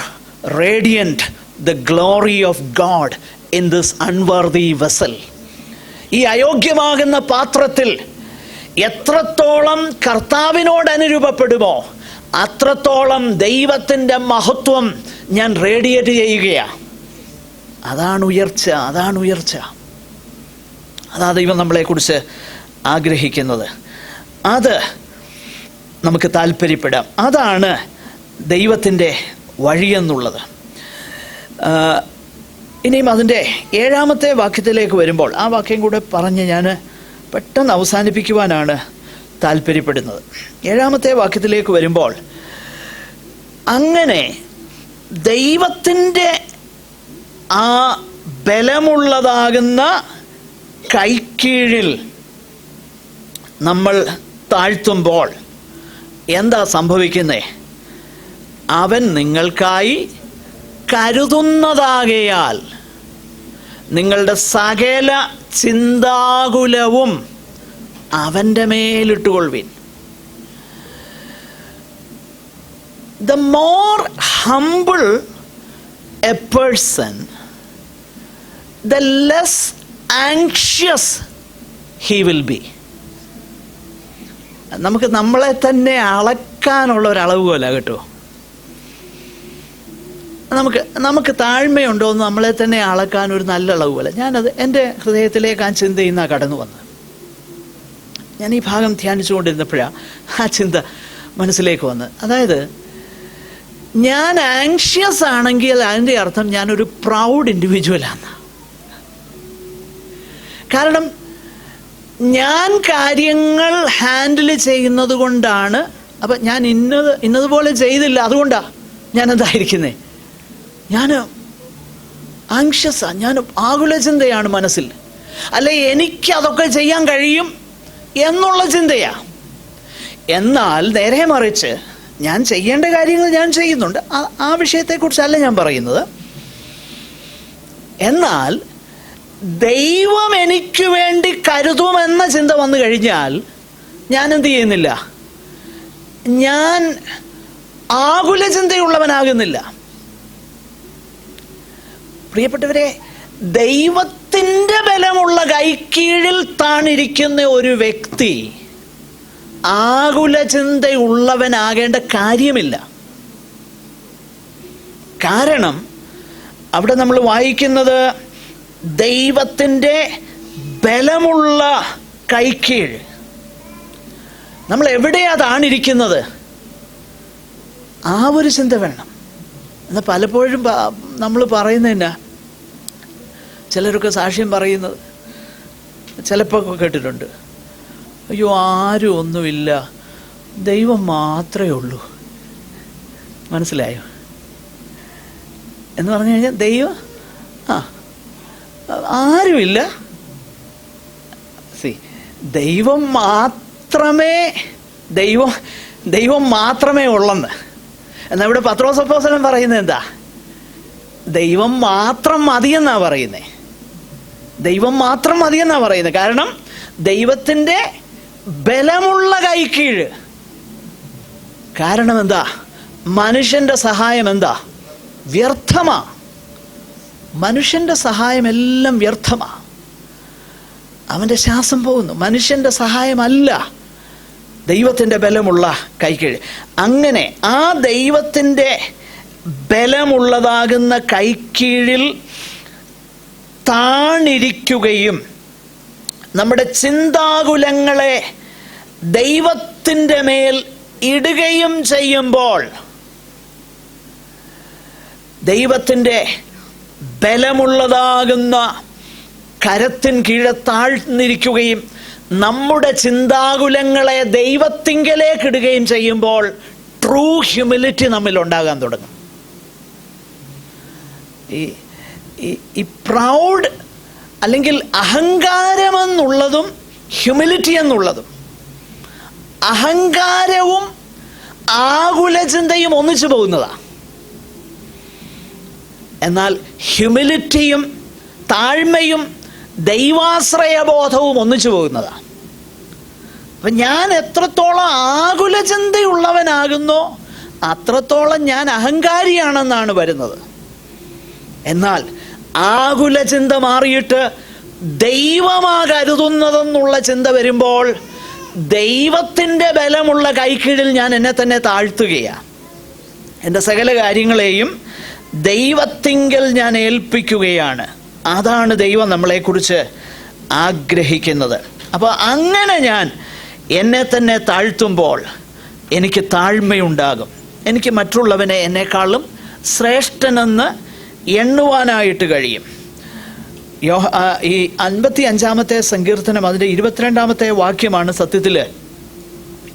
radiant the glory of God in this unworthy vessel. ഈ അയോഗ്യമാകുന്ന പാത്രത്തിൽ എത്രത്തോളം കർത്താവിനോട് അനുരൂപപ്പെടുമോ അത്രത്തോളം ദൈവത്തിൻ്റെ മഹത്വം ഞാൻ റേഡിയേറ്റ് ചെയ്യുകയാണ്. അതാണ് ഉയർച്ച, അതാണ് ഉയർച്ച. അതാ ദൈവം നമ്മളെക്കുറിച്ച് ആഗ്രഹിക്കുന്നത്. അത് നമുക്ക് താല്പര്യപ്പെടാം. അതാണ് ദൈവത്തിൻ്റെ വഴിയെന്നുള്ളത്. ഇനിയും അതിൻ്റെ 7-ാമത്തെ വാക്യത്തിലേക്ക് വരുമ്പോൾ, ആ വാക്യം കൂടെ പറഞ്ഞ് ഞാൻ പെട്ടെന്ന് അവസാനിപ്പിക്കുവാനാണ് താല്പര്യപ്പെടുന്നത്. 7-ാമത്തെ വാക്യത്തിലേക്ക് വരുമ്പോൾ, അങ്ങനെ ദൈവത്തിൻ്റെ ആ ബലമുള്ളതാകുന്ന കൈക്കീഴിൽ നമ്മൾ താഴ്ത്തുമ്പോൾ എന്താ സംഭവിക്കുന്നത്? അവൻ നിങ്ങൾക്കായി കരുതുന്നതാകയാൽ നിങ്ങളുടെ സകല ചിന്താകുലവും അവൻ്റെ മേലിട്ടുകൊള്ളുവിൻ. the more humble a person, the less anxious he will be. നമുക്ക് നമ്മളെ തന്നെ അളക്കാനുള്ള ഒരു അളവ് പോലെ കേട്ടോ. നമുക്ക് താഴ്മയുണ്ടോ എന്ന് നമ്മളെ തന്നെ അളക്കാൻ ഒരു നല്ല അളവ് പോലെ. ഞാനത് എൻ്റെ ഹൃദയത്തിലേക്ക് ആ ചിന്ത ഇന്നാണ് കടന്നു വന്നത്. ഞാൻ ഈ ഭാഗം ധ്യാനിച്ചുകൊണ്ടിരുന്നപ്പോഴാണ് ആ ചിന്ത മനസ്സിലേക്ക് വന്നത്. അതായത്, ഞാൻ ആങ്ഷ്യസ് ആണെങ്കിൽ അതിൻ്റെ അർത്ഥം ഞാനൊരു പ്രൗഡ് ഇൻഡിവിജ്വലാണ്. കാരണം ഞാൻ കാര്യങ്ങൾ ഹാൻഡിൽ ചെയ്യുന്നത് കൊണ്ടാണ്. അപ്പം ഞാൻ ഇന്നതുപോലെ ചെയ്തില്ല, അതുകൊണ്ടാണ് ഞാൻ എന്തായിരിക്കുന്നേ, ഞാൻ ആങ്ഷ്യസാണ്, ഞാൻ ആകുല ചിന്തയാണ് മനസ്സിൽ. അല്ലെ എനിക്കതൊക്കെ ചെയ്യാൻ കഴിയും എന്നുള്ള ചിന്തയാണ്. എന്നാൽ നേരെ മറിച്ച് ഞാൻ ചെയ്യേണ്ട കാര്യങ്ങൾ ഞാൻ ചെയ്യുന്നുണ്ട്. ആ വിഷയത്തെക്കുറിച്ചല്ല ഞാൻ പറയുന്നത്. എന്നാൽ ദൈവം എനിക്ക് വേണ്ടി കരുതുമെന്ന ചിന്ത വന്നു കഴിഞ്ഞാൽ ഞാൻ എന്ത് ചെയ്യുന്നില്ല, ഞാൻ ആകുല ചിന്തയുള്ളവനാകുന്നില്ല. പ്രിയപ്പെട്ടവരെ, ദൈവത്തിൻ്റെ ബലമുള്ള കൈക്കീഴിൽ താണിരിക്കുന്ന ഒരു വ്യക്തി ആകുല ചിന്തയുള്ളവനാകേണ്ട കാര്യമില്ല. കാരണം അവിടെ നമ്മൾ വായിക്കുന്നത് ദൈവത്തിൻ്റെ ബലമുള്ള കൈക്കീഴ്. നമ്മൾ എവിടെയാ താണിരിക്കുന്നത്, ആ ഒരു ചിന്ത വേണം. എന്നാൽ പലപ്പോഴും നമ്മൾ പറയുന്നതന്നെ, ചിലരൊക്കെ സാക്ഷ്യം പറയുന്നത് ചിലപ്പോൾ കേട്ടിട്ടുണ്ട്, അയ്യോ ആരും ഒന്നുമില്ല, ദൈവം മാത്രമേ ഉള്ളൂ. മനസ്സിലായോ എന്ന് പറഞ്ഞു കഴിഞ്ഞാൽ ദൈവം ആരുമില്ല. ദൈവം മാത്രമേ ഉള്ളെന്ന്. എന്നാൽ ഇവിടെ പത്രോസ് അപ്പോസ്തലൻ പറയുന്നത് എന്താ, ദൈവം മാത്രം മതിയെന്നാ പറയുന്നത്. ദൈവം മാത്രം മതിയെന്നാ പറയുന്നത്. കാരണം ദൈവത്തിൻ്റെ ബലമുള്ള കൈക്കീഴ്. കാരണം എന്താ, മനുഷ്യൻ്റെ സഹായം എന്താ, വ്യർത്ഥമാ. മനുഷ്യൻ്റെ സഹായം എല്ലാം വ്യർത്ഥമാ. അവൻ്റെ ശ്വാസം പോകുന്നു. മനുഷ്യൻ്റെ സഹായമല്ല ദൈവത്തിൻ്റെ ബലമുള്ള കൈക്കീഴ്. അങ്ങനെ ആ ദൈവത്തിൻ്റെ ബലമുള്ളതാകുന്ന കൈക്കീഴിൽ താണിരിക്കുകയും നമ്മുടെ ചിന്താകുലങ്ങളെ ദൈവത്തിൻ്റെ മേൽ ഇടുകയും ചെയ്യുമ്പോൾ ദൈവത്തിൻ്റെ ബലമുള്ളതാകുന്ന കരത്തിൻ കീഴെ താഴ്ന്നിരിക്കുകയും നമ്മുടെ ചിന്താകുലങ്ങളെ ദൈവത്തിങ്കലേക്ക് ഇടുകയും ചെയ്യുമ്പോൾ ട്രൂ ഹ്യൂമിലിറ്റി നമ്മിൽ ഉണ്ടാകാൻ തുടങ്ങും. ഈ പ്രൗഡ് അല്ലെങ്കിൽ അഹങ്കാരമെന്നുള്ളതും ഹ്യൂമിലിറ്റി എന്നുള്ളതും, അഹങ്കാരവും ആകുല ചിന്തയും ഒന്നിച്ചു പോകുന്നതാണ്. എന്നാൽ ഹ്യൂമിലിറ്റിയും താഴ്മയും ദൈവാശ്രയബോധവും ഒന്നിച്ചു പോകുന്നതാണ്. അപ്പം ഞാൻ എത്രത്തോളം ആകുല ചിന്തയുള്ളവനാകുന്നോ അത്രത്തോളം ഞാൻ അഹങ്കാരിയാണെന്നാണ് വരുന്നത്. എന്നാൽ ആകുല ചിന്ത മാറിയിട്ട് ദൈവമാ കരുതുന്നതെന്നുള്ള ചിന്ത വരുമ്പോൾ ദൈവത്തിൻ്റെ ബലമുള്ള കൈക്കീഴിൽ ഞാൻ എന്നെ തന്നെ താഴ്ത്തുകയാണ്. എൻ്റെ സകല കാര്യങ്ങളെയും ദൈവത്തിങ്കൽ ഞാൻ ഏൽപ്പിക്കുകയാണ്. അതാണ് ദൈവം നമ്മളെക്കുറിച്ച് ആഗ്രഹിക്കുന്നത്. അപ്പോൾ അങ്ങനെ ഞാൻ എന്നെ തന്നെ താഴ്ത്തുമ്പോൾ എനിക്ക് താഴ്മയുണ്ടാകും. എനിക്ക് മറ്റുള്ളവനെ എന്നെക്കാളും ശ്രേഷ്ഠനെന്ന് എണ്ണുവാനായിട്ട് കഴിയും. ഈ 55-ാമത്തെ സങ്കീർത്തനം അതിൻ്റെ 22-ാമത്തെ വാക്യമാണ് സത്യത്തിൽ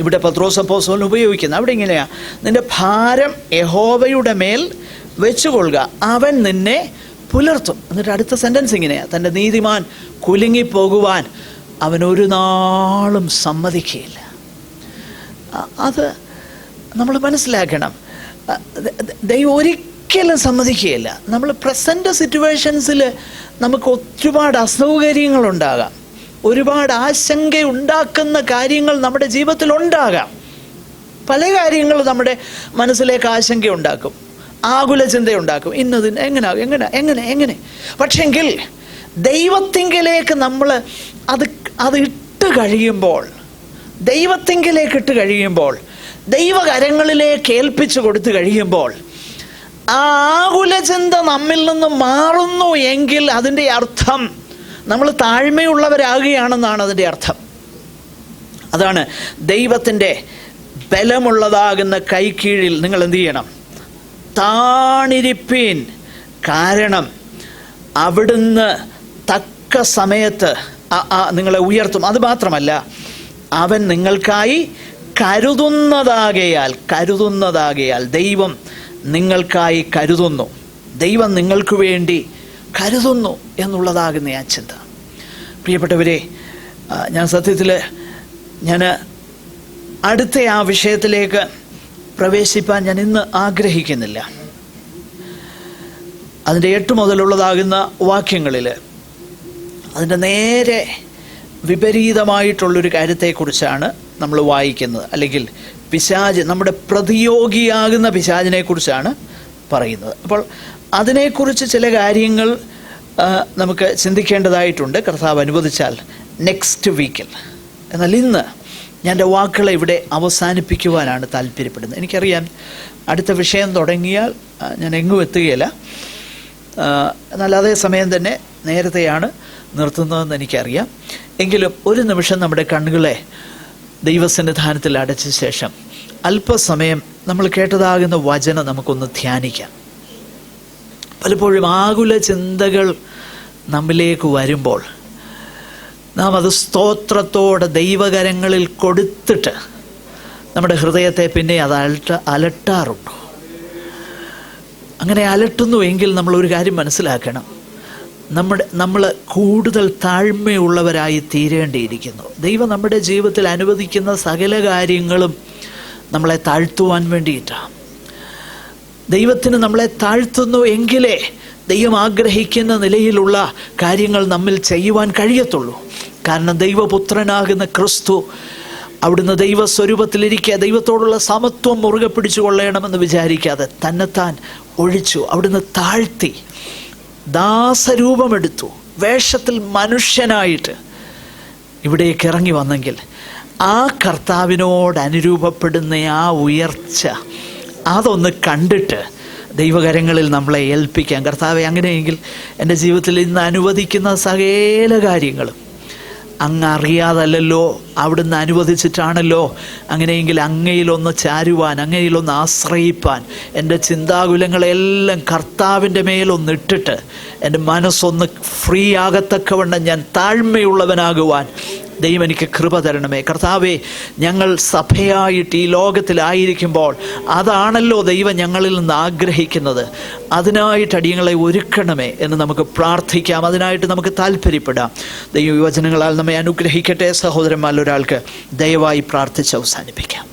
ഇവിടെ പത്രോസ് അപ്പോസ്തലൻ ഉപയോഗിക്കുന്നത്. അവിടെ ഇങ്ങനെയാ, നിന്റെ ഭാരം യഹോവയുടെ മേൽ വെച്ചുകൊള്ളുക, അവൻ നിന്നെ പുലർത്തും. എന്നിട്ട് അടുത്ത സെൻറ്റൻസ് ഇങ്ങനെയാ, തൻ്റെ നീതിമാൻ കുലുങ്ങിപ്പോകുവാൻ അവൻ ഒരു നാളും സമ്മതിക്കുകയില്ല. അത് നമ്മൾ മനസ്സിലാക്കണം. ദൈവം ഒരിക്കലും സമ്മതിക്കുകയില്ല. നമ്മൾ പ്രസൻറ്റ് സിറ്റുവേഷൻസിൽ നമുക്ക് ഒരുപാട് അസൗകര്യങ്ങളുണ്ടാകാം, ഒരുപാട് ആശങ്കയുണ്ടാക്കുന്ന കാര്യങ്ങൾ നമ്മുടെ ജീവിതത്തിൽ ഉണ്ടാകാം. പല കാര്യങ്ങളും നമ്മുടെ മനസ്സിലേക്ക് ആശങ്ക ഉണ്ടാക്കും, ആകുല ചിന്തയുണ്ടാക്കും. ഇന്നതിന് എങ്ങനെ. പക്ഷെങ്കിൽ ദൈവത്തിങ്കിലേക്ക് നമ്മൾ അത് ഇട്ട് കഴിയുമ്പോൾ, ദൈവകരങ്ങളിലേക്ക് ഏൽപ്പിച്ചു കൊടുത്തു കഴിയുമ്പോൾ, ആ ആകുല ചിന്ത നമ്മിൽ നിന്ന് മാറുന്നു എങ്കിൽ അതിൻ്റെ അർത്ഥം നമ്മൾ താഴ്മയുള്ളവരാകുകയാണെന്നാണ് അതിൻ്റെ അർത്ഥം. അതാണ് ദൈവത്തിൻ്റെ ബലമുള്ളതാകുന്ന കൈക്കീഴിൽ നിങ്ങൾ എന്ത് ചെയ്യണം? താണിരിപ്പീൻ. കാരണം അവിടുന്ന് തക്ക സമയത്ത് നിങ്ങളെ ഉയർത്തും. അത് മാത്രമല്ല, അവൻ നിങ്ങൾക്കായി കരുതുന്നതാകയാൽ ദൈവം നിങ്ങൾക്കായി കരുതുന്നു. ദൈവം നിങ്ങൾക്ക് വേണ്ടി കരുതുന്നു എന്നുള്ളതാകുന്ന ആ ചിന്ത. പ്രിയപ്പെട്ടവരെ, ഞാൻ സത്യത്തിൽ അടുത്ത ആ വിഷയത്തിലേക്ക് പ്രവേശിപ്പാൻ ഞാൻ ഇന്ന് ആഗ്രഹിക്കുന്നില്ല. അതിൻ്റെ 8 മുതലുള്ളതാകുന്ന വാക്യങ്ങളിൽ അതിൻ്റെ നേരെ വിപരീതമായിട്ടുള്ളൊരു കാര്യത്തെക്കുറിച്ചാണ് നമ്മൾ വായിക്കുന്നത്. അല്ലെങ്കിൽ പിശാച്, നമ്മുടെ പ്രതിയോഗിയാകുന്ന പിശാചിനെ കുറിച്ചാണ് പറയുന്നത്. അപ്പോൾ അതിനെക്കുറിച്ച് ചില കാര്യങ്ങൾ നമുക്ക് ചിന്തിക്കേണ്ടതായിട്ടുണ്ട്, കർത്താവ് അനുവദിച്ചാൽ നെക്സ്റ്റ് വീക്കിൽ. എന്നാൽ ഇന്ന് ഞാൻ എൻ്റെ വാക്കുകളെ ഇവിടെ അവസാനിപ്പിക്കുവാനാണ് താല്പര്യപ്പെടുന്നത്. എനിക്കറിയാം അടുത്ത വിഷയം തുടങ്ങിയാൽ ഞാൻ എങ്ങും എത്തുകയില്ല. എന്നാൽ അതേ സമയം തന്നെ നേരത്തെയാണ് നിർത്തുന്നതെന്ന് എനിക്കറിയാം. എങ്കിലും ഒരു നിമിഷം നമ്മുടെ കണ്ണുകളെ ദൈവസന്നിധാനത്തിൽ അടച്ച ശേഷം അല്പസമയം നമ്മൾ കേട്ടതാകുന്ന വചനം നമുക്കൊന്ന് ധ്യാനിക്കാം. പലപ്പോഴും ആകുല ചിന്തകൾ നമ്മിലേക്ക് വരുമ്പോൾ നാം അത് സ്തോത്രത്തോടെ ദൈവകരങ്ങളിൽ കൊടുത്തിട്ട് നമ്മുടെ ഹൃദയത്തെ പിന്നെ അത് അലട്ടാറുണ്ടോ? അങ്ങനെ അലട്ടുന്നുവെങ്കിൽ നമ്മളൊരു കാര്യം മനസ്സിലാക്കണം, നമ്മൾ കൂടുതൽ താഴ്മയുള്ളവരായി തീരേണ്ടിയിരിക്കുന്നു. ദൈവം നമ്മുടെ ജീവിതത്തിൽ അനുവദിക്കുന്ന സകല കാര്യങ്ങളും നമ്മളെ താഴ്ത്തുവാൻ വേണ്ടിയിട്ടാണ്. ദൈവത്തിന് നമ്മളെ താഴ്ത്തുന്നു എങ്കിലേ ദൈവം ആഗ്രഹിക്കുന്ന നിലയിലുള്ള കാര്യങ്ങൾ നമ്മിൽ ചെയ്യുവാൻ കഴിയത്തുള്ളൂ. കാരണം ദൈവപുത്രനാകുന്ന ക്രിസ്തു അവിടുന്ന് ദൈവസ്വരൂപത്തിലിരിക്കുക, ദൈവത്തോടുള്ള സമത്വം മുറുകെ പിടിച്ചു കൊള്ളണമെന്ന് വിചാരിക്കാതെ തന്നെത്താൻ ഒഴിച്ചു. അവിടുന്ന് താഴ്ത്തി ദാസരൂപമെടുത്തു, വേഷത്തിൽ മനുഷ്യനായിട്ട് ഇവിടേക്ക് ഇറങ്ങി വന്നെങ്കിൽ ആ കർത്താവിനോട് അനുരൂപപ്പെടുന്ന ആ ഉയർച്ച അതൊന്ന് കണ്ടിട്ട് ദൈവകരങ്ങളിൽ നമ്മളെ ഏൽപ്പിക്കാം. കർത്താവെ, അങ്ങനെയെങ്കിൽ എൻ്റെ ജീവിതത്തിൽ ഇന്ന് അനുവദിക്കുന്ന സകല കാര്യങ്ങളും അങ്ങ് അറിയാതല്ലോ, അവിടുന്ന് അനുവദിച്ചിട്ടാണല്ലോ. അങ്ങനെയെങ്കിൽ അങ്ങയിലൊന്ന് ചാരുവാൻ, അങ്ങയിലൊന്ന് ആശ്രയിപ്പാൻ, എൻ്റെ ചിന്താകുലങ്ങളെല്ലാം കർത്താവിൻ്റെ മേലൊന്നിട്ടിട്ട് എൻ്റെ മനസ്സൊന്ന് ഫ്രീ ആകത്തക്കവണ്ണം ഞാൻ താഴ്മയുള്ളവനാകുവാൻ ദൈവം എനിക്ക് കൃപ തരണമേ. കർത്താവെ, ഞങ്ങൾ സഭയായിട്ട് ഈ ലോകത്തിലായിരിക്കുമ്പോൾ അതാണല്ലോ ദൈവം ഞങ്ങളിൽ നിന്ന് ആഗ്രഹിക്കുന്നത്. അതിനായിട്ട് അടിയങ്ങളെ ഒരുക്കണമേ എന്ന് നമുക്ക് പ്രാർത്ഥിക്കാം. അതിനായിട്ട് നമുക്ക് താല്പര്യപ്പെടാം. ദൈവ വചനങ്ങളാൽ നമ്മെ അനുഗ്രഹിക്കട്ടെ. സഹോദരന്മാരിൽ ഒരാൾക്ക് ദയവായി പ്രാർത്ഥിച്ച് അവസാനിപ്പിക്കാം.